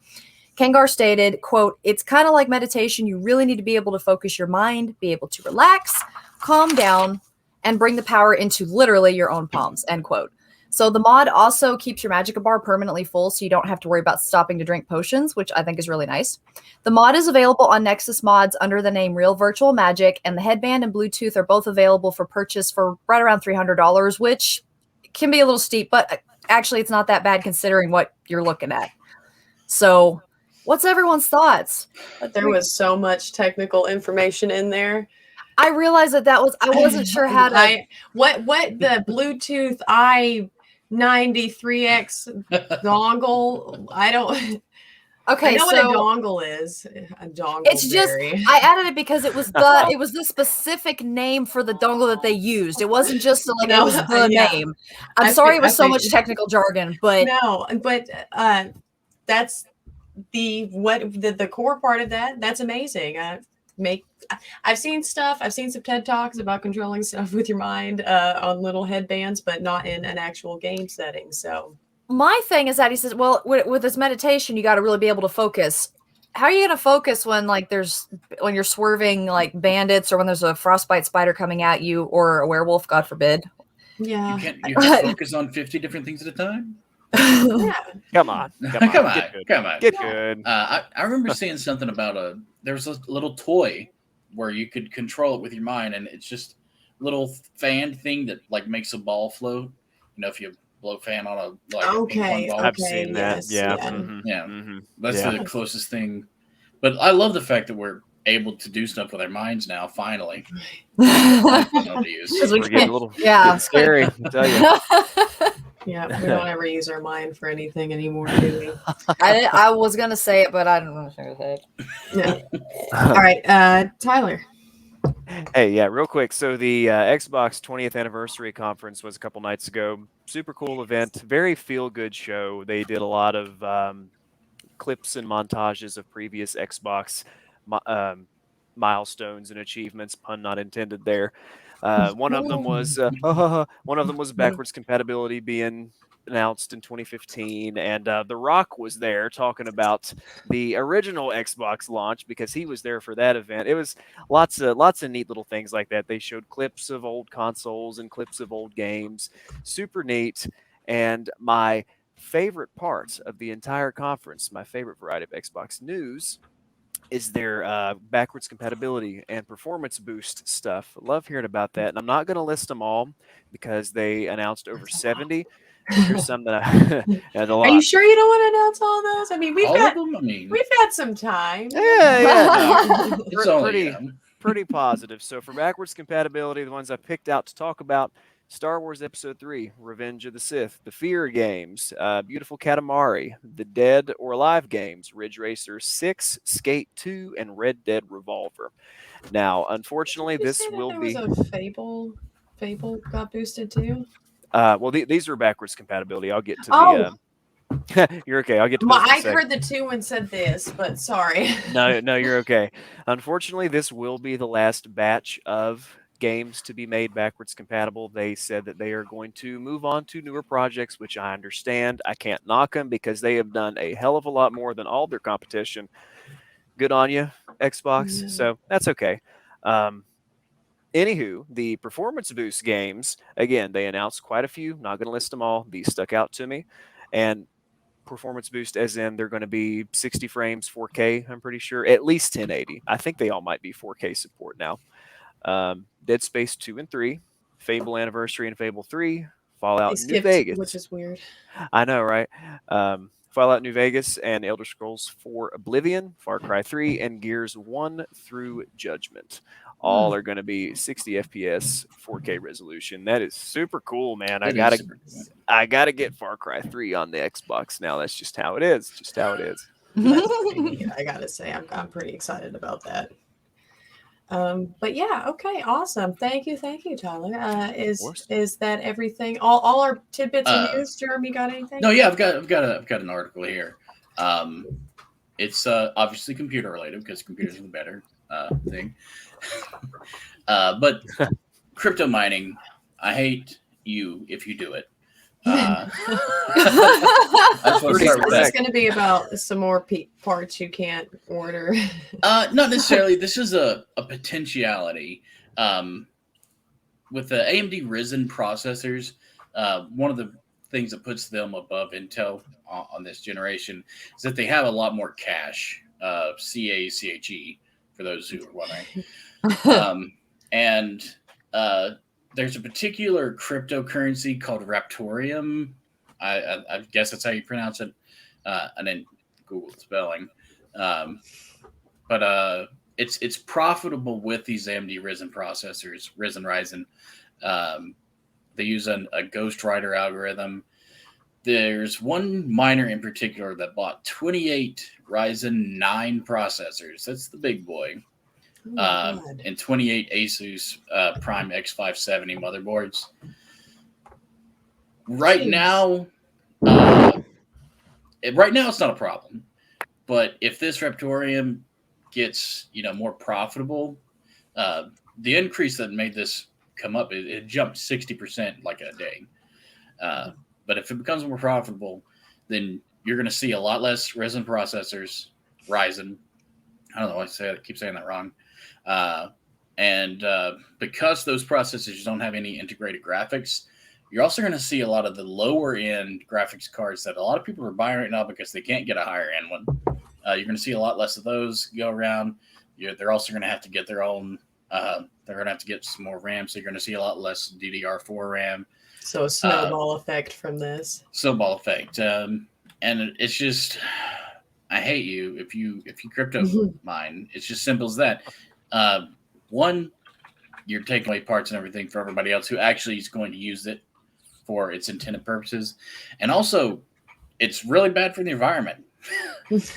Kangar stated, quote, "It's kind of like meditation. You really need to be able to focus your mind, be able to relax, calm down, and bring the power into literally your own palms," end quote. So the mod also keeps your magicka bar permanently full, so you don't have to worry about stopping to drink potions, which I think is really nice. The mod is available on Nexus Mods under the name Real Virtual Magic, and the headband and Bluetooth are both available for purchase for right around $300, which can be a little steep, but actually it's not that bad considering what you're looking at. So what's everyone's thoughts?
There was so much technical information in there.
I realized I wasn't sure how to.
What the Bluetooth i93X dongle? I don't.
Okay,
I know
so
what a dongle is. A dongle.
It's just I added it because it was the specific name for the dongle that they used. It wasn't just it was the name. I'm sorry it was so much technical jargon, but
that's the core part of that. That's amazing. I've seen stuff. I've seen some TED Talks about controlling stuff with your mind on little headbands, but not in an actual game setting. So
my thing is that he says, well, with this meditation, you got to really be able to focus. How are you going to focus when when you're swerving like bandits, or when there's a frostbite spider coming at you, or a werewolf, God forbid?
Yeah,
you can't focus on 50 different things at a time.
Yeah.
Come on. Get good.
I remember seeing something about there was a little toy where you could control it with your mind, and it's just a little fan thing that like makes a ball float. If you blow fan on a ping pong ball.
I've seen that.
Yes,
Yeah.
yeah.
Mm-hmm.
Yeah.
Mm-hmm.
That's the closest thing. But I love the fact that we're able to do stuff with our minds now, finally.
We're getting a little getting scary, I tell you.
Yeah, we don't ever use our mind for anything anymore, do we?
I was going to say it, but I don't know what I was going to say.
Yeah. All right, Tyler.
Hey, yeah, real quick. So the Xbox 20th anniversary conference was a couple nights ago. Super cool event. Very feel-good show. They did a lot of clips and montages of previous Xbox milestones and achievements. Pun not intended there. One of them was backwards compatibility being announced in 2015, and The Rock was there talking about the original Xbox launch because he was there for that event. It was lots of neat little things like that. They showed clips of old consoles and clips of old games. Super neat. And my favorite part of the entire conference, my favorite variety of Xbox news, is their backwards compatibility and performance boost stuff. Love hearing about that. And I'm not going to list them all because they announced over 70. Here's some that and a lot.
Are you sure you don't want to announce all those? I mean, we've got some time.
Yeah.
It's
pretty positive. So for backwards compatibility, the ones I picked out to talk about: Star Wars Episode 3, Revenge of the Sith, the Fear games, Beautiful Katamari, the Dead or Alive games, Ridge Racer 6, Skate 2, and Red Dead Revolver. Now, unfortunately, this will be...
There was a Fable got boosted too?
Well, these are backwards compatibility. I'll get to the... You're okay. I'll get to
I heard the 2 and said this, but sorry.
No, you're okay. Unfortunately, this will be the last batch of games to be made backwards compatible. They said that they are going to move on to newer projects, which I understand. I can't knock them because they have done a hell of a lot more than all their competition. Good on you, Xbox. Yeah. So that's okay. Anywho, the performance boost games, again, they announced quite a few. Not going to list them all. These stuck out to me. And performance boost as in they're going to be 60 frames, 4K, I'm pretty sure. At least 1080. I think they all might be 4K support now. Dead Space 2 and 3, Fable Anniversary and Fable 3, Fallout
They
New
skipped,
Vegas.
which is weird.
I know, right? Fallout New Vegas and Elder Scrolls 4 Oblivion, Far Cry 3, and Gears 1 through Judgment. All are going to be 60 FPS, 4K resolution. That is super cool, man. I gotta get Far Cry 3 on the Xbox now. That's just how it is. Just how it is.
I gotta say, I'm pretty excited about that. But yeah, okay, awesome. Thank you, Tyler. Is that everything? All our tidbits and news? Jeremy, got anything?
No, yeah, I've got an article here. It's obviously computer related because computers are the better thing. But crypto mining, I hate you if you do it. That's what
it's going to be about some more parts you can't order.
Not necessarily. This is a potentiality. With the AMD Ryzen processors, one of the things that puts them above Intel on this generation is that they have a lot more cache, CACHE, for those who are wondering. And there's a particular cryptocurrency called Raptorium. I guess that's how you pronounce it. And then Google the spelling. But it's profitable with these AMD Ryzen processors, Ryzen. They use a ghostwriter algorithm. There's one miner in particular that bought 28 Ryzen 9 processors. That's the big boy. And 28 Asus Prime X570 motherboards. Right now, it's not a problem. But if this Raptorium gets more profitable, the increase that made this come up, it jumped 60% like a day. But if it becomes more profitable, then you're going to see a lot less Ryzen processors. Ryzen. I don't know why I keep saying that wrong. And because those processors don't have any integrated graphics, you're also going to see a lot of the lower end graphics cards that a lot of people are buying right now because they can't get a higher end one. You're going to see a lot less of those go around. They're also going to have to get their own. They're going to have to get some more RAM, so you're going to see a lot less DDR4 RAM.
So a snowball effect from this.
Snowball effect, and it's just, I hate you if you crypto mine. It's just simple as that. One, you're taking away parts and everything for everybody else who actually is going to use it for its intended purposes, and also, it's really bad for the environment.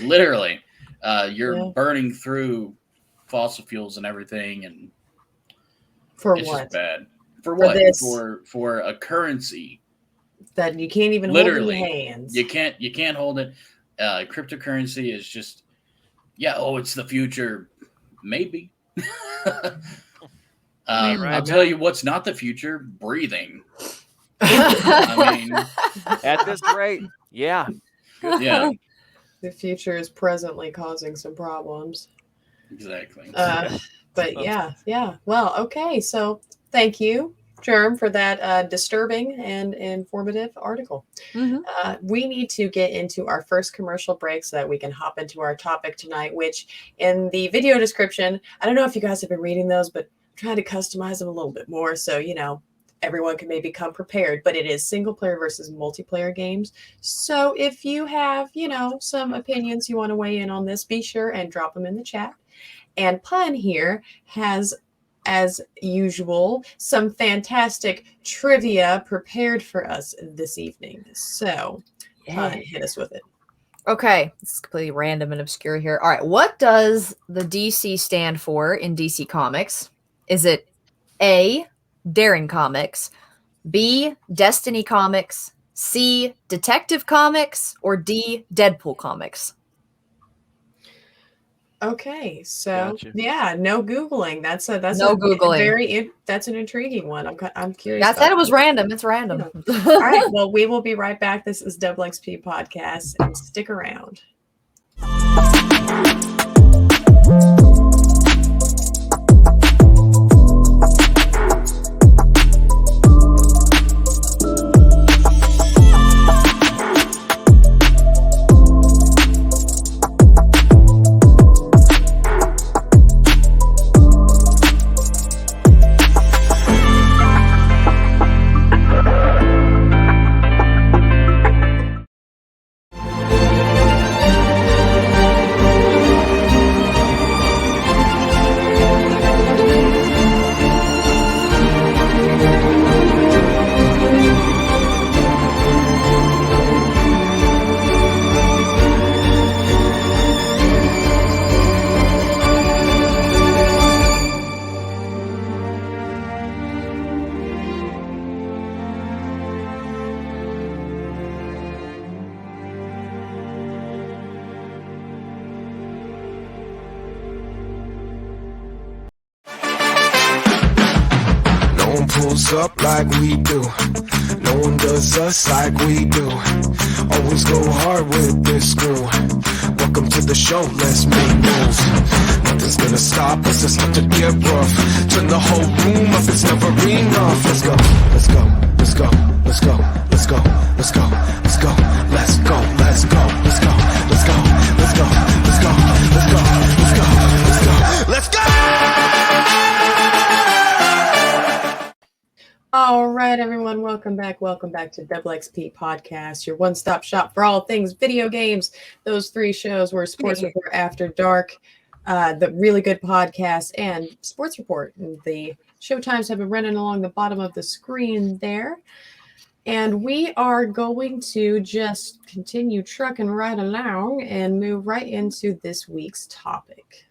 Literally, you're burning through fossil fuels and everything, and
it's
just bad. For what? For a currency
that you can't even hold in your hands.
You can't hold it. Cryptocurrency is just, it's the future. Maybe. I'll tell you what's not the future: breathing. I mean,
at this rate, yeah.
The future is presently causing some problems.
Exactly.
But yeah. Well, okay. So thank you, Germ, for that disturbing and informative article. We need to get into our first commercial break so that we can hop into our topic tonight, which in the video description, I don't know if you guys have been reading those, but I'm trying to customize them a little bit more. So, everyone can maybe come prepared, but it is single player versus multiplayer games. So if you have, some opinions you want to weigh in on this, be sure and drop them in the chat. And Pun here has, as usual, some fantastic trivia prepared for us this evening. So Pun, hit us with it.
Okay, it's completely random and obscure here. All right, what does the DC stand for in DC Comics? Is it A, Daring Comics, B, Destiny Comics, C, Detective Comics, or D, Deadpool Comics?
Okay, so no Googling. That's an intriguing one. I'm curious.
I said it was random. It's random.
All right, well, we will be right back. This is DoubleXP Podcast, and stick around.
pulls up like we do. No one does us like we do. Always go hard with this crew. Welcome to the show, let's make moves. Nothing's gonna stop us, it's not to get rough. Turn the whole room up, it's never enough. Let's go, let's go, let's go, let's go, let's go, let's go, let's go, let's go, let's go, let's go, let's go, let's go, let's go, let's go, let's go, let's go, let's go.
All right, everyone, welcome back to DoubleXP Podcast, your one-stop shop for all things video games. Those three shows were Sports Report After Dark, the really good podcast, and Sports Report. The show times have been running along the bottom of the screen there. And we are going to just continue trucking right along and move right into this week's topic.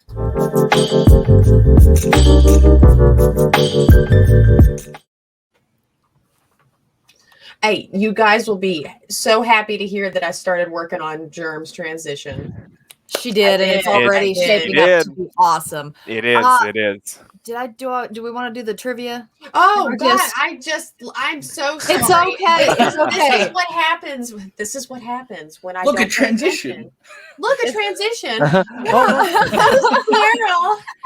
Hey, you guys will be so happy to hear that I started working on Germ's transition.
She did, and it's already shaping up to be awesome.
It is. It is.
Do we want to do the trivia?
Oh God, I'm so sorry.
It's okay. It's okay.
This is what happens when I
look
don't
at transition.
Look at transition.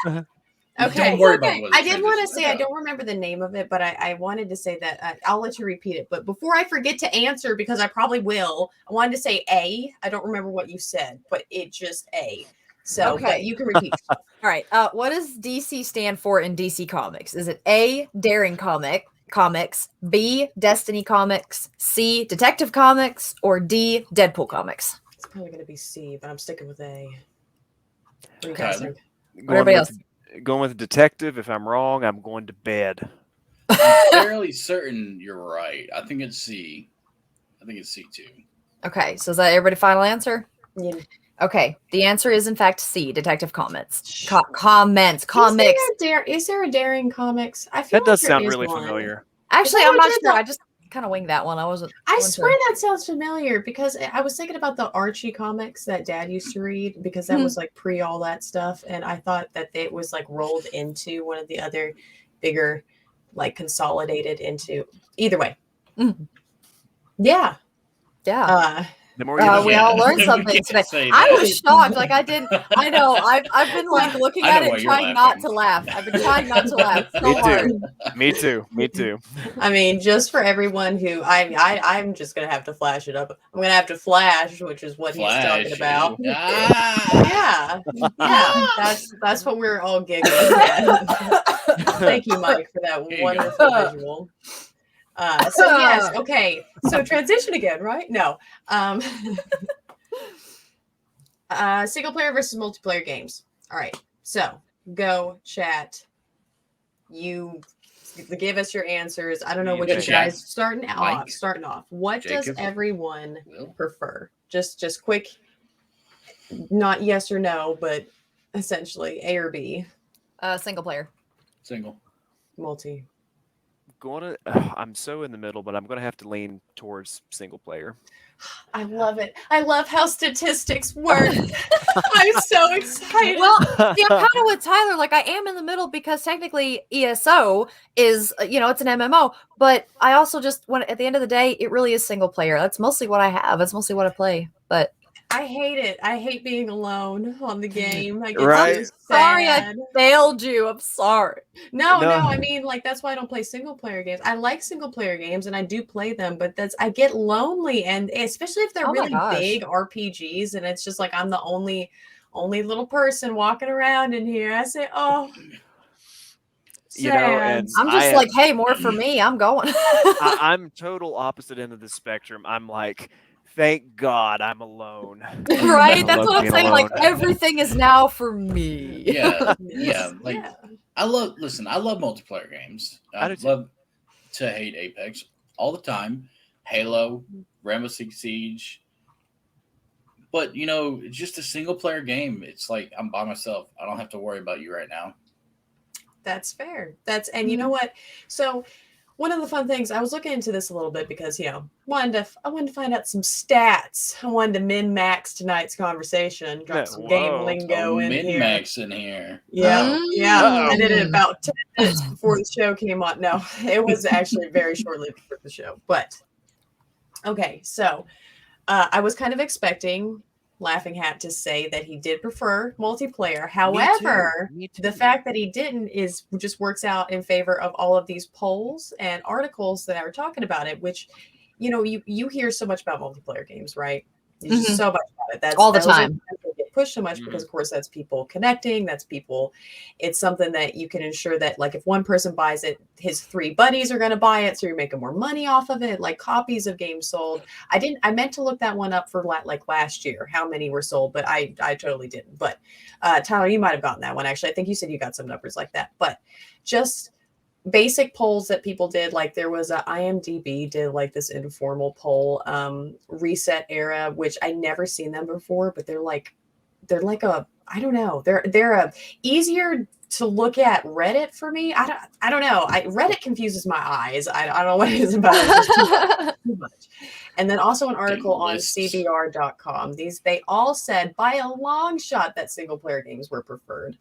Carol. Okay.
Don't worry about what
I did want to say, I don't remember the name of it, but I wanted to say that I'll let you repeat it. But before I forget to answer, because I probably will, I wanted to say A. I don't remember what you said, but it just A. So but you can repeat.
All right. What does DC stand for in DC Comics? Is it A, Daring Comics, B, Destiny Comics, C, Detective Comics, or D, Deadpool Comics?
It's probably going to be C, but I'm sticking with A. What do you
guys
think?
Everybody else?
Going with detective. If I'm wrong, I'm going to bed.
I'm fairly certain you're right. I think it's C. I think it's C too.
Okay, so is that everybody's final answer?
Yeah.
Okay, the answer is in fact C, Detective Comics. Comics.
Is there a Daring Comics? I feel
That does
like
sound
there is
really
one.
familiar.
Actually, I'm not sure. I just kind of winged that one.
I swear that sounds familiar because I was thinking about the Archie comics that Dad used to read because that was like pre all that stuff, and I thought that it was like rolled into one of the other bigger, like consolidated into. Either way, yeah.
The more
we all learned something today. I was shocked. Like I didn't. I know. I've been like looking at it, trying not to laugh. I've been trying not to laugh so hard.
Me too.
I mean, just for everyone who I'm just gonna have to flash it up. I'm gonna have to flash, which is what he's talking about. Yeah. That's what we're all giggling at. Thank you, Mike, for that wonderful visual. So yes, okay. So transition again, right? No. Single player versus multiplayer games. All right. So go chat. You give us your answers. I don't know what you guys starting off. What does everyone prefer? Just quick, not yes or no, but essentially A or B.
Single player.
Single.
Multi.
I'm so in the middle, but I'm going to have to lean towards single player.
I love it. I love how statistics work. I'm so excited.
Well, yeah, I'm kind of with Tyler. Like I am in the middle because technically ESO is, it's an MMO, but I also just want at the end of the day, it really is single player. That's mostly what I have. That's mostly what I play. But
I hate it. I hate being alone on the game. I get
right?
so
sorry,
sad.
I failed you. I'm sorry.
No. I mean, like that's why I don't play single player games. I like single player games and I do play them, but I get lonely, and especially if they're really big RPGs, and it's just like I'm the only little person walking around in here. I say, oh.
And
I'm just like, hey, more for me. I'm going.
I'm total opposite end of the spectrum. I'm like, thank God I'm alone.
Right? That's what I'm saying. Alone. Like everything is now for me.
Yeah. I love multiplayer games. I love to hate Apex all the time. Halo, Rainbow Six Siege. But it's just a single player game. It's like I'm by myself. I don't have to worry about you right now.
That's fair. And you know what? So one of the fun things, I was looking into this a little bit because, I wanted to find out some stats. I wanted to min-max tonight's conversation, drop some game lingo in here.
Min-max in here.
Yeah.
Uh-oh.
I did it about 10 minutes before the show came on. No, it was actually very shortly before the show. But, okay, so I was kind of expecting Laughing Hat to say that he did prefer multiplayer. However,
Me too.
the fact that he didn't just works out in favor of all of these polls and articles that are talking about it, which, you hear so much about multiplayer games, right? There's just so much about it. That's
all the time.
Get pushed so much because, of course, that's people connecting. It's something that you can ensure that, like, if one person buys it, his 3 buddies are going to buy it, so you're making more money off of it. Like, copies of games sold. I meant to look that one up for like last year, how many were sold, but I totally didn't. But Tyler, you might have gotten that one actually. I think you said you got some numbers like that. But just basic polls that people did, like there was a IMDb did like this informal poll, Reset Era, which I never seen them before, but they're like a, I don't know, they're a easier to look at Reddit for me. I don't know. Reddit confuses my eyes. I don't know what it is about it. It's just too much. And then also an article on CBR.com. They all said by a long shot that single player games were preferred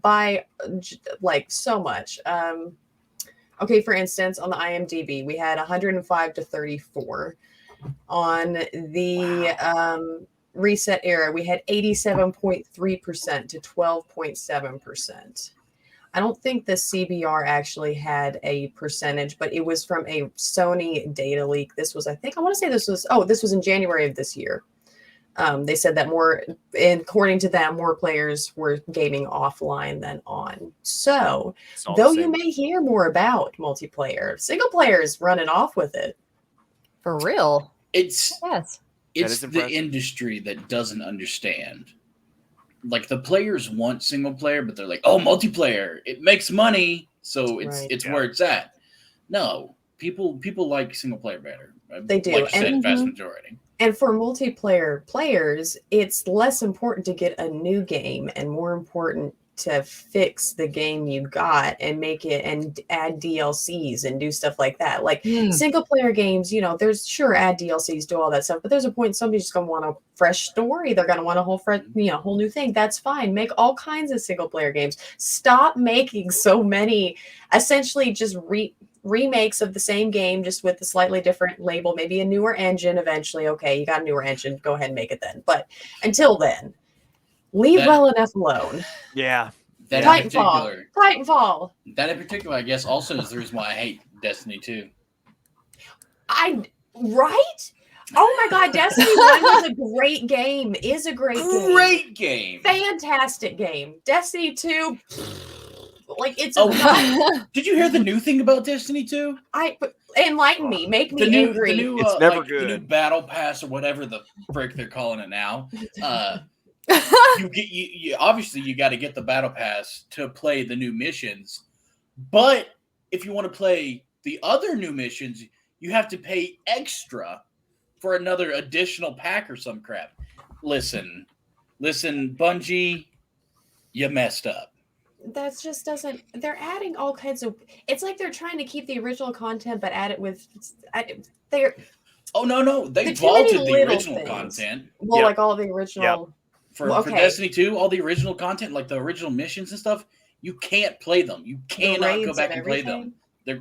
by like so much. Okay, for instance, on the IMDb, we had 105 to 34. On the Reset Era, we had 87.3% to 12.7%. I don't think the CBR actually had a percentage, but it was from a Sony data leak. This was, this was in January of this year. They said that according to them, more players were gaming offline than on. So, though you may hear more about multiplayer, single player is running off with it.
For real.
It's the industry that doesn't understand. Like, the players want single player, but they're like, oh, multiplayer, it makes money, so it's where it's at. No, people like single player better.
They do.
Like you said, vast majority.
And for multiplayer players, it's less important to get a new game and more important to fix the game you got and make it and add DLCs and do stuff like that. Like single player games, there's add DLCs, do all that stuff, but there's a point somebody's just going to want a fresh story. They're going to want a whole whole new thing. That's fine. Make all kinds of single player games. Stop making so many essentially just remakes of the same game, just with a slightly different label, maybe a newer engine eventually. Okay, you got a newer engine, go ahead and make it then. But until then, leave well enough alone.
Yeah.
Titanfall.
That in particular, I guess, also is the reason why I hate Destiny 2.
Right? Oh my God, Destiny 1 was a great game. Is a great game.
Great game.
Fantastic game. Destiny 2... Like it's
did you hear the new thing about Destiny 2?
Enlighten me, make me angry.
It's never good.
The new battle pass or whatever the frick they're calling it now. You obviously you got to get the battle pass to play the new missions, but if you want to play the other new missions, you have to pay extra for another additional pack or some crap. Listen, Bungie, you messed up.
That just doesn't. They're adding all kinds of. It's like they're trying to keep the original content, but add it with. They're.
Oh no! They vaulted the original content.
Well, like all of the original.
For Destiny 2, all the original content, like the original missions and stuff, you can't play them. You cannot go back and play them. They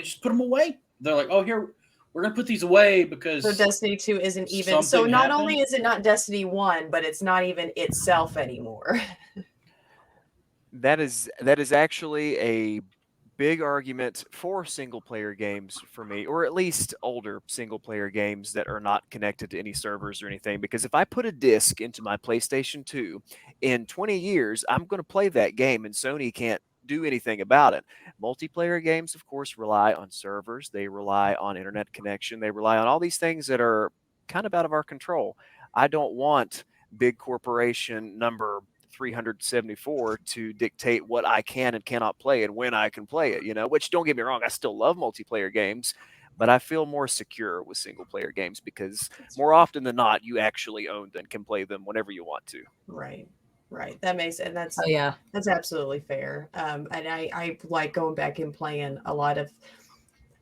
just put them away. They're like, oh, here we're gonna put these away because. So
Destiny 2 isn't even. So not only is it not Destiny 1, but it's not even itself anymore.
That is actually a big argument for single player games for me, or at least older single player games that are not connected to any servers or anything. Because if I put a disc into my PlayStation 2, in 20 years, I'm going to play that game and Sony can't do anything about it. Multiplayer games, of course, rely on servers. They rely on internet connection. They rely on all these things that are kind of out of our control. I don't want big corporation number 374 to dictate what I can and cannot play and when I can play it, which, don't get me wrong, I still love multiplayer games, but I feel more secure with single player games because more often than not, you actually own them and can play them whenever you want to.
Right. That makes, and that's,
that's
absolutely fair. And I like going back and playing a lot of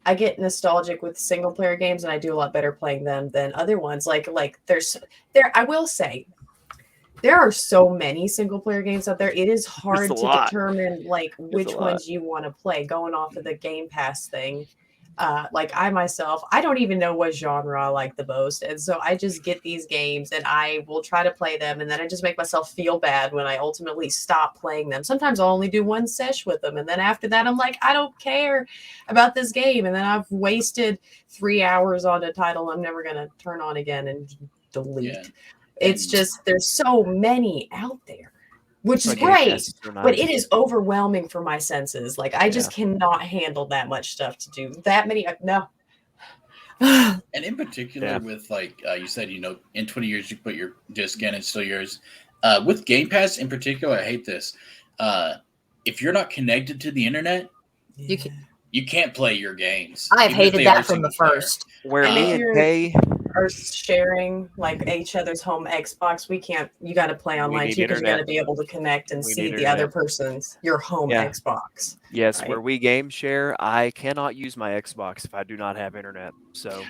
I get nostalgic with single player games, and I do a lot better playing them than other ones. Like I will say, there are so many single player games out there. It is hard to determine like which ones you want to play going off of the Game Pass thing. Like I myself, I don't even know what genre I like the most. And so I just get these games and I will try to play them. And then I just make myself feel bad when I ultimately stop playing them. Sometimes I'll only do one sesh with them. And then after that, I'm like, I don't care about this game. And then I've wasted 3 hours on a title I'm never going to turn on again and delete. Yeah. It's just, there's so many out there, which is great, but it is overwhelming for my senses. Like, I just cannot handle that much stuff to do. That many, no.
And in particular with, like, you said, you know, in 20 years you put your disc in, it's still yours. With Game Pass in particular, I hate this. If you're not connected to the internet, you can't play your games.
I've hated that from the first.
Where me and Kay
are sharing like each other's home Xbox, you got to play online too, because you got to be able to connect and see the other person's your home Xbox.
Yes, right? Where we game share, I cannot use my Xbox if I do not have internet. So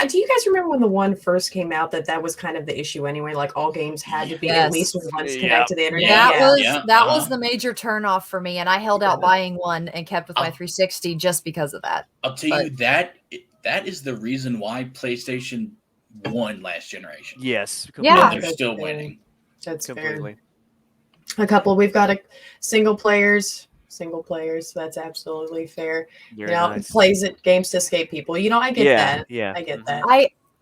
do you guys remember when the one first came out that was kind of the issue anyway? Like all games had to be at least once connected to the internet.
That was the major turnoff for me, and I held out buying one and kept with my 360 just because of that.
I'll tell you that is the reason why PlayStation won last generation.
Yes.
Yeah.
They're still winning.
That's completely fair. We've got a single players. So that's absolutely fair. Plays it games to escape people. You know, I get that.
Yeah.
I get that.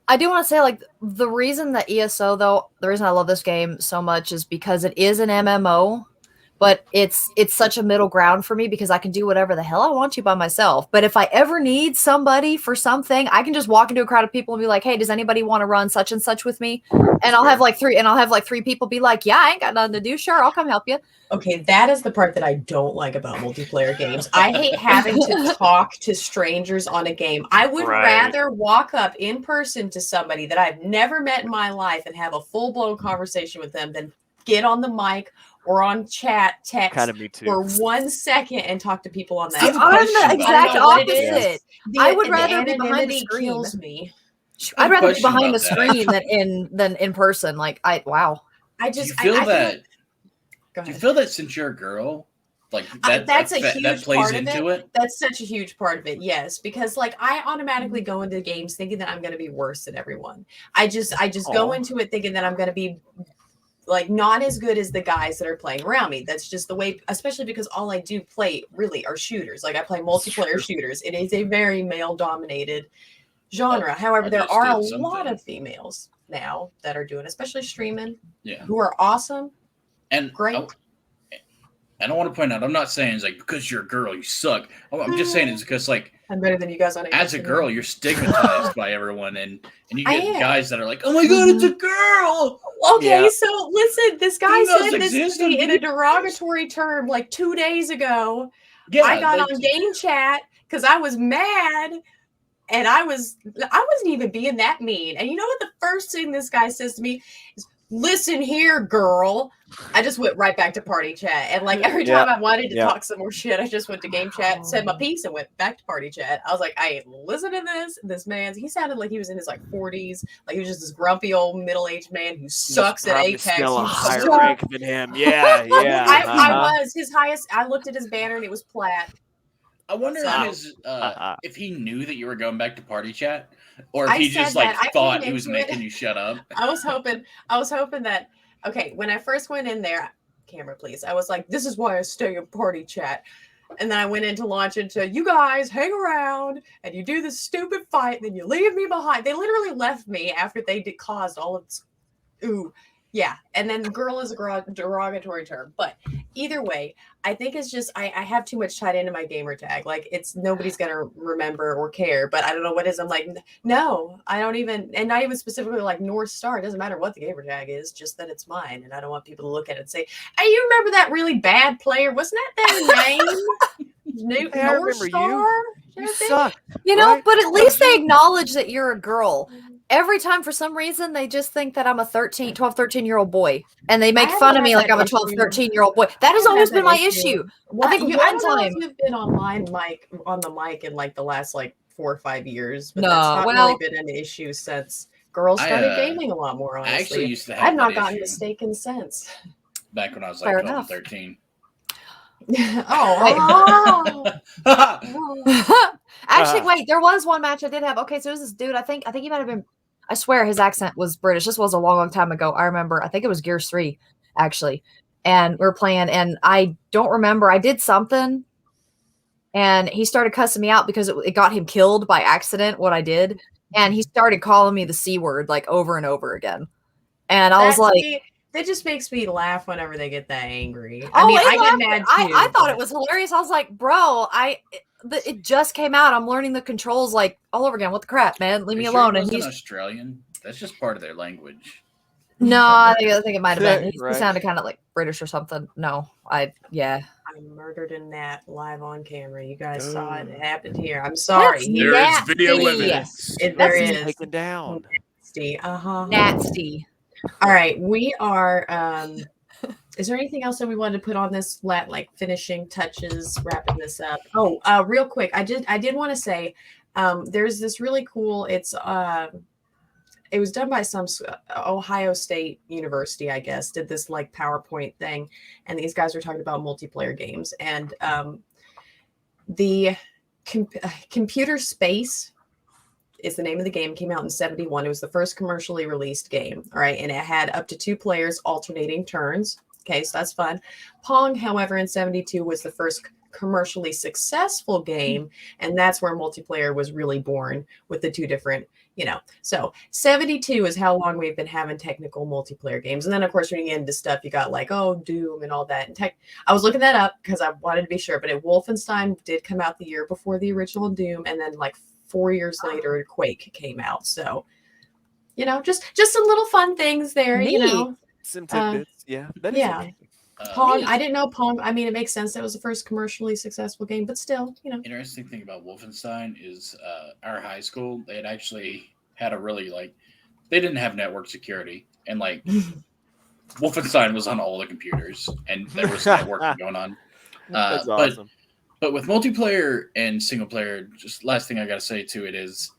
I do want to say, like, the reason that ESO, though, the reason I love this game so much is because it is an MMO. But it's such a middle ground for me because I can do whatever the hell I want to by myself. But if I ever need somebody for something, I can just walk into a crowd of people and be like, "Hey, does anybody want to run such and such with me?" And I'll have like three people be like, "Yeah, I ain't got nothing to do. Sure, I'll come help you."
Okay, that is the part that I don't like about multiplayer games. I hate having to talk to strangers on a game. I would rather walk up in person to somebody that I've never met in my life and have a full-blown conversation with them than get on the mic or on chat text for 1 second and talk to people on that.
I'm the exact opposite. I would rather be behind the screen.
Kills me.
I'd rather be behind the screen than in person. Like
I just
do you feel that since you're a girl, like
that's a huge
that plays
part
into
of it? That's such a huge part of it. Yes, because like I automatically go into games thinking that I'm going to be worse than everyone. I just go into it thinking that I'm going to be like not as good as the guys that are playing around me. That's just the way, especially because all I do play really are shooters. Like I play multiplayer shooters. It is a very male dominated genre. However, there are a lot of females now that are doing, especially streaming, who are awesome and great.
I don't want to point out, I'm not saying it's like because you're a girl, you suck. I'm just saying it's because like
I'm better than you guys on
as a girl, you're stigmatized by everyone, and you get guys that are like, "Oh my god, it's a girl."
Okay, so listen, this guy said this to me in a derogatory term like 2 days ago. Yeah, I got on game chat because I was mad, and I wasn't even being that mean. And you know what? The first thing this guy says to me is, "Listen here, girl." I just went right back to party chat. And like every time I wanted to talk some more shit, I just went to game chat, said my piece, and went back to party chat. I was like, I ain't listening to this. This man's, he sounded like he was in his like 40s. Like he was just this grumpy old middle-aged man who sucks at Apex.
Still a higher rank than him. Yeah.
I was his highest. I looked at his banner and it was plat.
I wonder if he knew that you were going back to party chat, or if he just like thought he was making you shut up.
I was hoping that. Okay, when I first went in there, camera please, I was like, this is why I stay in party chat. And then I went into launch into, you guys hang around and you do this stupid fight, and then you leave me behind. They literally left me after they caused all of this. Ooh, yeah. And then girl is a derogatory term. But either way, I think it's just, I have too much tied into my gamer tag. Like nobody's going to remember or care, but I don't know what is. I'm like, no, I don't even, and not even specifically like North Star. It doesn't matter what the gamer tag is, just that it's mine. And I don't want people to look at it and say, hey, you remember that really bad player? Wasn't that their name? North Star?
You suck.
You know, but at least they acknowledge that you're a girl. Every time, for some reason, they just think that I'm a 12, 13-year-old boy. And they make fun of me like I'm a 12, 13-year-old boy. That has always been my issue.
I think one time you've been on the mic in like the last like 4 or 5 years, but
No,
that's not
well-
really been an issue since girls started gaming a lot more, honestly.
I actually used to have
I've not
that
gotten
issue
mistaken since.
back when I was
Fair
like 12
enough.
and 13.
Actually, wait, there was one match I did have. Okay, so it was this dude. I think he might have been. I swear his accent was British. This was a long, long time ago. I remember. I think it was Gears 3, actually. And we were playing, and I don't remember. I did something, and he started cussing me out because it got him killed by accident. What I did, and he started calling me the C word like over and over again. And I was like,
that just makes me laugh whenever they get that angry.
Oh,
I mean, I
it
get mad too.
I thought it was hilarious. I was like, bro, it just came out. I'm learning the controls like all over again. What the crap, man? Leave
Are
me
you sure
alone.
it
And
wasn't
he's
Australian. That's just part of their language.
no, I think it might have been. He
Right.
sounded kind of like British or something. No, yeah.
I murdered a gnat live on camera. You guys saw it.
Oh.
It happened here. I'm sorry.
That's
There is video
nasty.
evidence.
There
That's
is.
Taken down.
Uh-huh.
Nasty.
All right, we are. Is there anything else that we wanted to put on this like finishing touches, wrapping this up? Oh, real quick, I did want to say, there's this really cool. It was done by some Ohio State University, I guess, did this like PowerPoint thing, and these guys were talking about multiplayer games, and the Computer Space is the name of the game. Came out in 71. It was the first commercially released game. All right. And it had up to 2 players alternating turns. Okay. So that's fun. Pong, however, in 72 was the first commercially successful game. And that's where multiplayer was really born with the 2 different, so 72 is how long we've been having technical multiplayer games. And then of course, when you get into stuff, you got like, Doom and all that. And I was looking that up because I wanted to be sure, but Wolfenstein did come out the year before the original Doom. And then like 4 years later, Quake came out. So, just some little fun things there,
Some tidbits. Yeah. That is
yeah.
interesting.
Pong. I didn't know Pong. I mean, it makes sense that it was the first commercially successful game, but still,
Interesting thing about Wolfenstein is our high school, they had actually had a really they didn't have network security, and Wolfenstein was on all the computers, and there was networking going on.
That's awesome.
But with multiplayer and single player, just last thing I got to say to it is,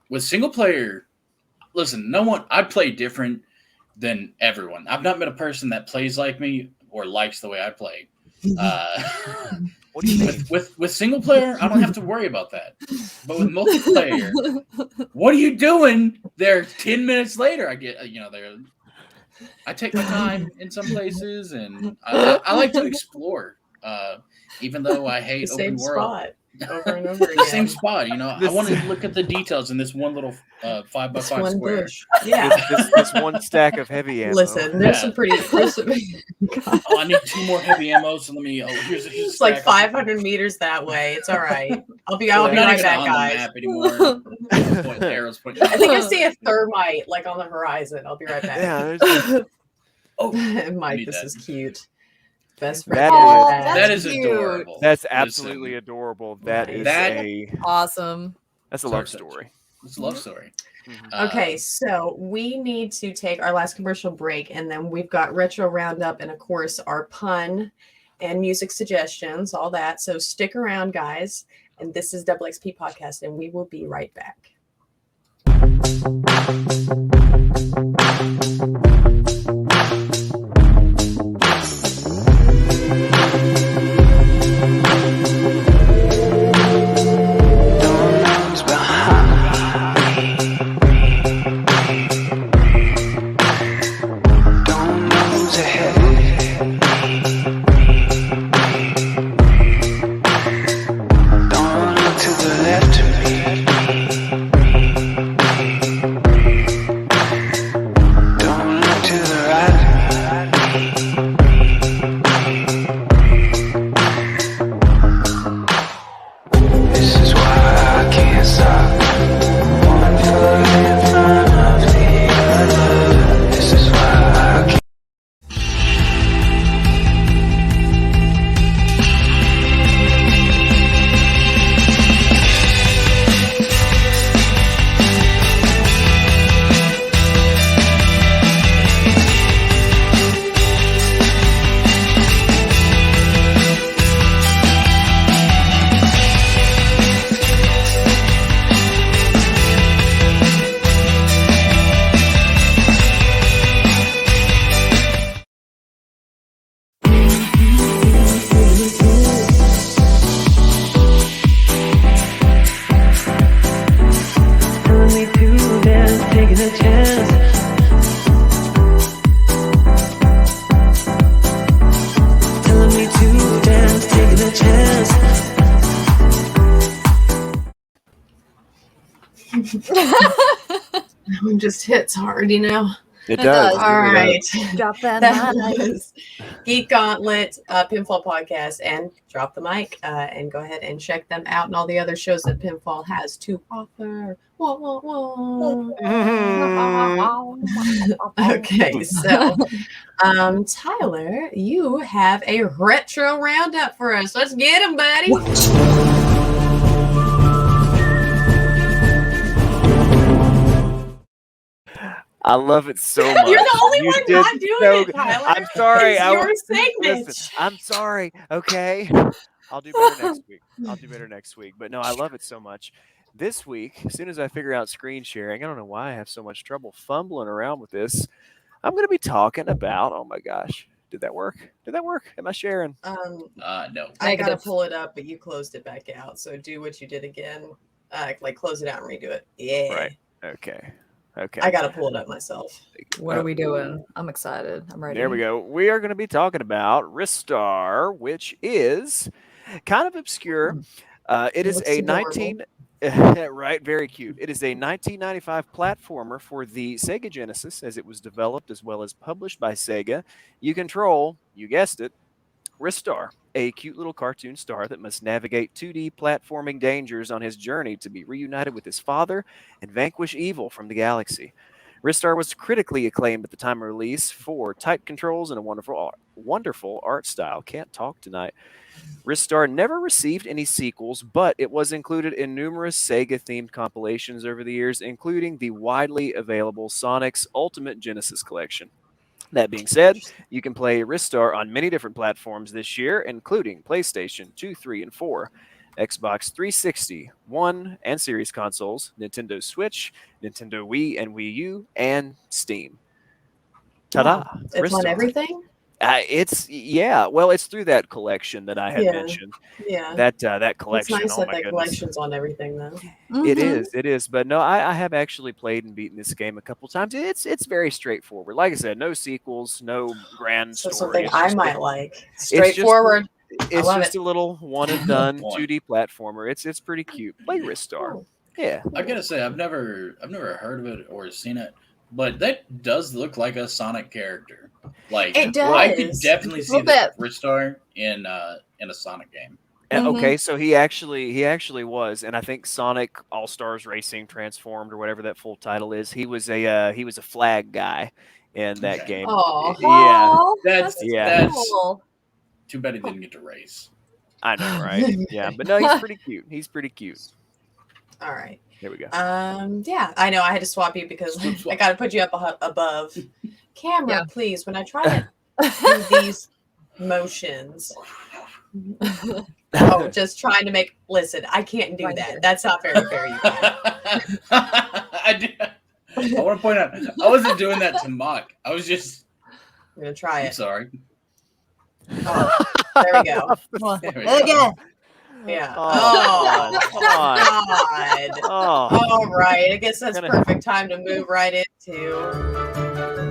with single player, listen, I play different than everyone. I've not met a person that plays like me or likes the way I play.
What do you mean?
With single player, I don't have to worry about that. But with multiplayer, what are you doing there 10 minutes later? I get, I take my time in some places, and I like to explore. Even though I hate
the
open
same
world.
spot over and over
The
again.
same spot, I want to look at the details in this one little 5x5
This one
square.
bush. Yeah.
This one stack of heavy ammo.
Listen, there's some pretty.
I need 2 more heavy ammo. So let me. Here's
It's
a
like
stack.
500 meters that way. It's all right. I'll be
I'm not
right
even
back,
on
guys.
the map anymore. Point arrows pointing.
I think I see a thermite like on the horizon. I'll be right back.
Yeah, there's
Mike,
need
this
that.
is cute. Best friend.
That
That is
cute.
adorable.
that's absolutely adorable. That is
Awesome.
that's a love story.
It's a love story.
Okay, so we need to take our last commercial break, and then we've got retro roundup, and of course our pun and music suggestions, all that. So stick around, guys. And this is DoubleXP Podcast, and we will be right back.
Don't
That one just hits hard, you know.
It
does.
does.
All right.
Drop that
That
mic.
was Geek Gauntlet, Pinfall Podcast, and Drop the Mic. And go ahead and check them out and all the other shows that Pinfall has to offer. Wah, wah, wah. Okay, so Tyler, you have a retro roundup for us. Let's get him, buddy.
I love it so much.
You're the only
You
one
did
not doing
so
it,
good.
Tyler.
I'm sorry.
It's your segment.
Listen, I'm sorry. Okay. I'll do better next week. But no, I love it so much. This week, as soon as I figure out screen sharing, I don't know why I have so much trouble fumbling around with this. I'm going to be talking about, oh my gosh, did that work? Am I sharing?
No.
I gotta
Negative.
pull it up, but you closed it back out. So do what you did again. Like close it out and redo it. Yeah.
Right. Okay.
I gotta pull it up myself.
What are we doing? I'm excited. I'm ready.
There we go. We are going to be talking about Ristar, which is kind of obscure. It is
looks
a
adorable.
right, very cute. It is a 1995 platformer for the Sega Genesis, as it was developed as well as published by Sega. You control, you guessed it, Ristar, a cute little cartoon star that must navigate 2D platforming dangers on his journey to be reunited with his father and vanquish evil from the galaxy. Ristar was critically acclaimed at the time of release for tight controls and a wonderful art style. Can't talk tonight. Ristar never received any sequels, but it was included in numerous Sega-themed compilations over the years, including the widely available Sonic's Ultimate Genesis Collection. That being said, you can play Ristar on many different platforms this year, including PlayStation 2, 3, and 4, Xbox 360, One, and Series consoles, Nintendo Switch, Nintendo Wii and Wii U, and Steam. Ta-da!
Wow. It's on
Ristar.
everything?
Well, it's through that collection that I had
Yeah.
mentioned.
Yeah.
That
It's
collection.
nice
Oh
that
my
that
goodness.
collection's on everything, though.
It
Mhm.
is. But no, I have actually played and beaten this game a couple times. It's very straightforward. Like I said, no sequels, no grand
So
story.
something
It's
I
just
might
a,
like.
just-
Straightforward.
it's
love
just
it.
a little one and done
Point.
2D platformer. It's pretty cute. Play Ristar.
Cool.
Yeah.
I gotta say, I've never heard of it or seen it, but that does look like a Sonic character. Like
It
I could
does.
definitely see
Little
the Ristar in a Sonic game.
Okay, so he actually was, and I think Sonic All Stars Racing Transformed or whatever that full title is. He was a flag guy in that
Okay.
game.
Aw.
Yeah,
Aw,
That's
Yeah.
cool.
too bad he didn't get to race.
I know, right? Yeah, but no, he's pretty cute. He's pretty cute.
All right.
There we go.
Yeah, I know I had to swap you because
Swap.
I got to put you up above camera,
Yeah.
please. When I try to do these motions, just trying to make. Listen, I can't do
Right
that.
here.
That's not very fair. You guys.
I want to point out, I wasn't doing that to mock. I was just.
I'm gonna try
I'm
it.
sorry.
Oh, there we go.
There we go.
Again.
Yeah.
Oh,
Oh,
come on.
God.
Oh,
All right. I guess that's
Gonna-
perfect time to move right into.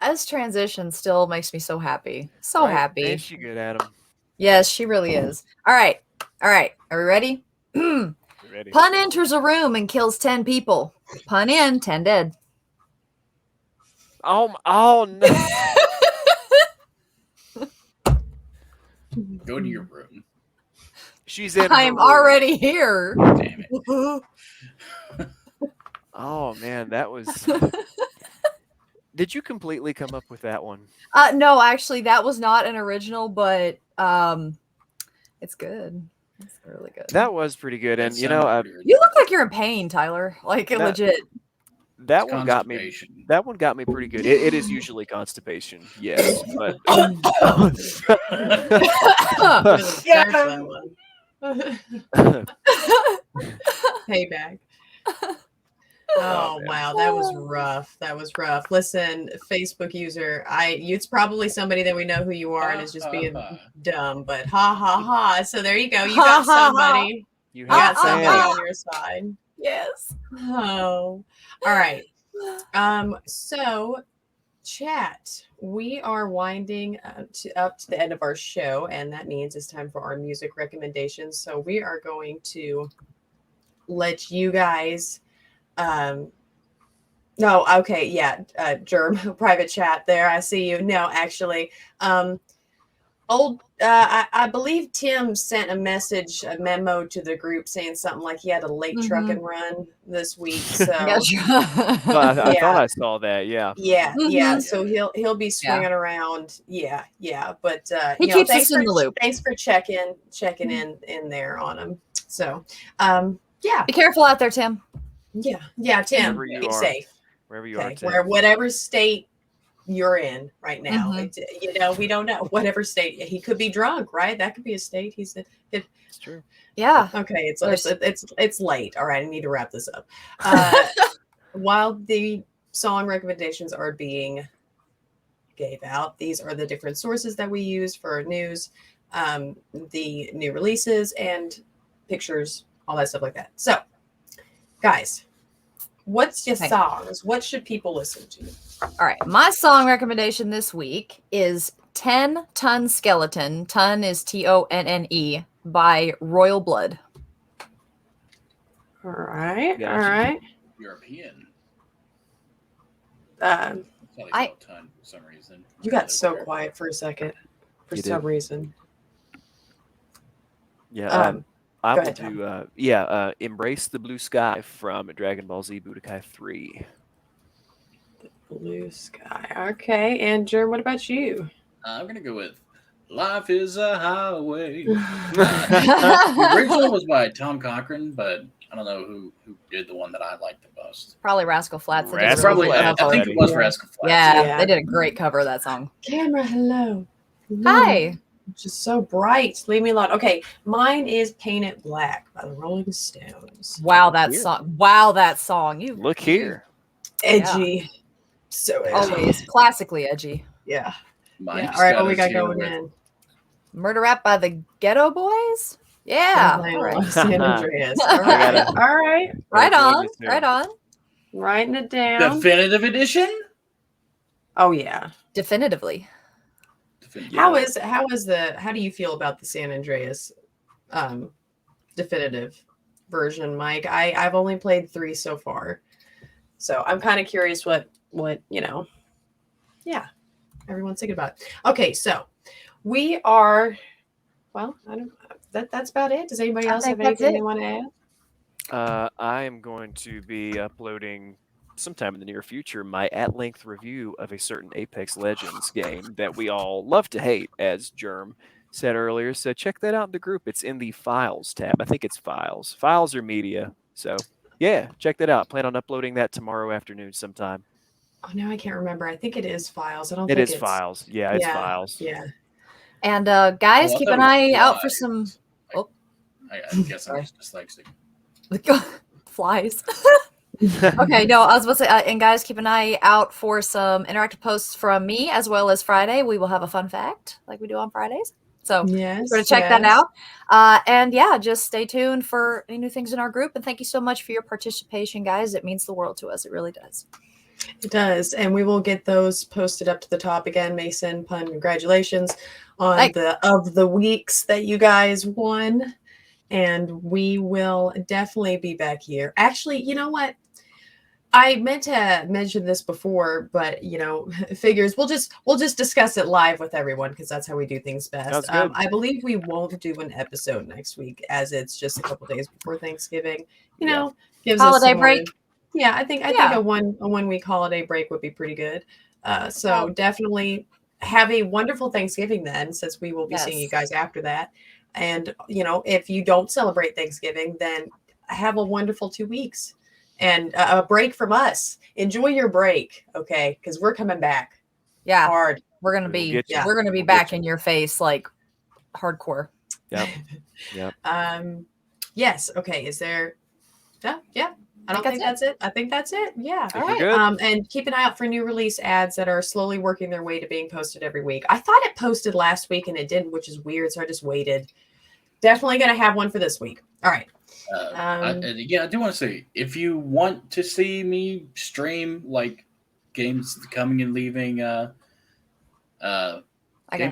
This transition still makes me so happy. So
right.
happy.
Ain't she good at him?
Yes, she really is. All right. Are we ready?
Ready?
Pun enters a room and kills 10 people. Pun in, 10 dead.
Oh no.
Go to your room.
She's in.
I
her
am
room.
already here.
Damn it.
Oh man, that was. Did you completely come up with that one?
No, actually, that was not an original, but it's good. It's really good.
That was pretty good, and
That
you know,
sounded weird.
You look like you're in pain, Tyler. Like legit.
that
It's
one got me.
constipation.
That one got me pretty good. It is usually constipation, yes, but
I'm gonna search that one. Payback. Oh
man.
wow, that was rough. That was rough. Listen, Facebook user, it's probably somebody that we know who you are and is just being dumb, but ha ha ha. So there you go. You got
Ha, ha, ha.
somebody.
you
You got
have
somebody
fans.
on your side.
Yes.
Oh. All right. So chat, we are winding up to the end of our show, and that means it's time for our music recommendations. So we are going to let you guys. No, okay, yeah, Germ, private chat there. I see you. No, actually, I believe Tim sent a memo to the group saying something like he had a late truck and run this week. So
Well, I thought I saw that. Yeah.
yeah. So he'll be swinging around. Yeah. But
he keeps us in the loop.
Thanks for checking in there on him. So yeah.
Be careful out there, Tim.
Yeah, Tim. Be safe.
Wherever you are, Tim.
Whatever state you're in right now. We don't know. Whatever state he could be drunk, right? That could be a state. It's
true.
Yeah.
Okay. It's late. All right. I need to wrap this up. While the song recommendations are being gave out, these are the different sources that we use for news, the new releases and pictures, all that stuff like that. So, guys, what's your songs? What should people listen to?
All right. My song recommendation this week is 10 Ton Skeleton. Ton is TONNE by Royal Blood.
All right.
Gotcha.
All right.
European.
I
Ton for some reason.
You got so quiet for a second. For some reason.
Yeah. I will
ahead,
do Embrace the Blue Sky from Dragon Ball Z Budokai 3.
Blue Sky. Okay. And Jerm, what about you?
I'm gonna go with Life is a Highway. The original was by Tom Cochran, but I don't know who did the one that I liked the most.
Probably Rascal Flatts.
Rascal
I think it was Rascal Flatts.
Yeah, they did a great cover of that song.
Camera, hello.
Hi.
Just so bright. Leave me alone. Okay, mine is Paint It Black by the Rolling Stones.
Wow, that song. Wow, that song. You
look here.
Edgy. So edgy.
Always classically edgy.
Yeah.
All
right, what we got going in?
Murder Rap by the Ghetto Boys? Yeah.
All right. San Andreas. All right. All right.
Right on. Right on.
Writing it down.
Definitive edition?
Oh yeah.
Definitively.
How do you feel about the San Andreas definitive version, Mike? I've only played 3 so far. So I'm kind of curious what everyone's thinking about it. Okay, so we are that's about it. Does anybody else have anything they want to add?
I am going to be uploading sometime in the near future my at-length review of a certain Apex Legends game that we all love to hate, as Germ said earlier. So check that out in the group. It's in the Files tab. I think it's Files. Files or Media. So yeah, check that out. Plan on uploading that tomorrow afternoon sometime.
Oh, no, I can't remember. I think it is Files. I don't
think
it's
Files. Yeah, it's Files.
Yeah.
And guys, keep an eye out for some.
I guess I'm just dyslexic.
Flies. Okay, no, I was about to say, and guys, keep an eye out for some interactive posts from me as well as Friday. We will have a fun fact like we do on Fridays. So sort of check that out. And yeah, just stay tuned for any new things in our group. And thank you so much for your participation, guys. It means the world to us. It really does.
It does. And we will get those posted up to the top again. Mason, Pun, congratulations on the weeks that you guys won. And we will definitely be back here. Actually, you know what? I meant to mention this before, but figures we'll just discuss it live with everyone because that's how we do things best. I believe we won't do an episode next week as it's just a couple days before Thanksgiving. Gives
holiday
us
break.
Yeah, I think a 1 week holiday break would be pretty good. So definitely have a wonderful Thanksgiving then, since we will be seeing you guys after that. And if you don't celebrate Thanksgiving, then have a wonderful 2 weeks. And a break from us. Enjoy your break, okay? Because we're coming back.
Yeah,
hard.
We're gonna be back in your face like hardcore.
Yep. Yep.
Yes. Okay. Is there? Yeah. I don't think that's it. I think that's it. Yeah.
All right.
And keep an eye out for new release ads that are slowly working their way to being posted every week. I thought it posted last week and it didn't, which is weird. So I just waited. Definitely gonna have one for this week. All right.
I do want to say, if you want to see me stream like games coming and leaving Game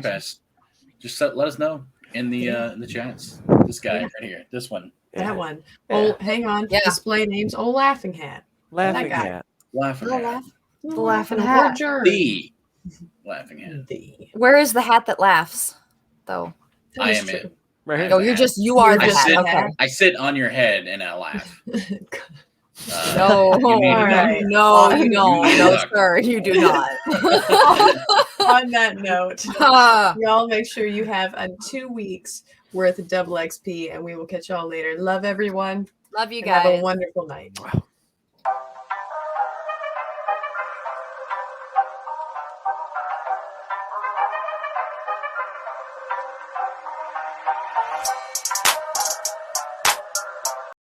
Pass, just let us know in the chats. This guy right here, this one,
that one.
Yeah.
Oh, hang on. Display names. Oh, Laughing Hat.
Laughing
guy.
Hat.
Laughing Hat.
The laughing hat.
The Laughing Hat.
Where is the hat that laughs, though?
I am it.
Right here.
Oh, you are the
I
hat.
sit,
Okay.
I sit on your head and I laugh.
No,
you need to
Alright.
no,
You
no,
need to
no,
duck.
sir, you do not.
On that note,
Ah.
y'all make sure you have 2 weeks worth of double XP, and we will catch y'all later. Love everyone.
Love you
and have a
guys.
wonderful night.
Wow.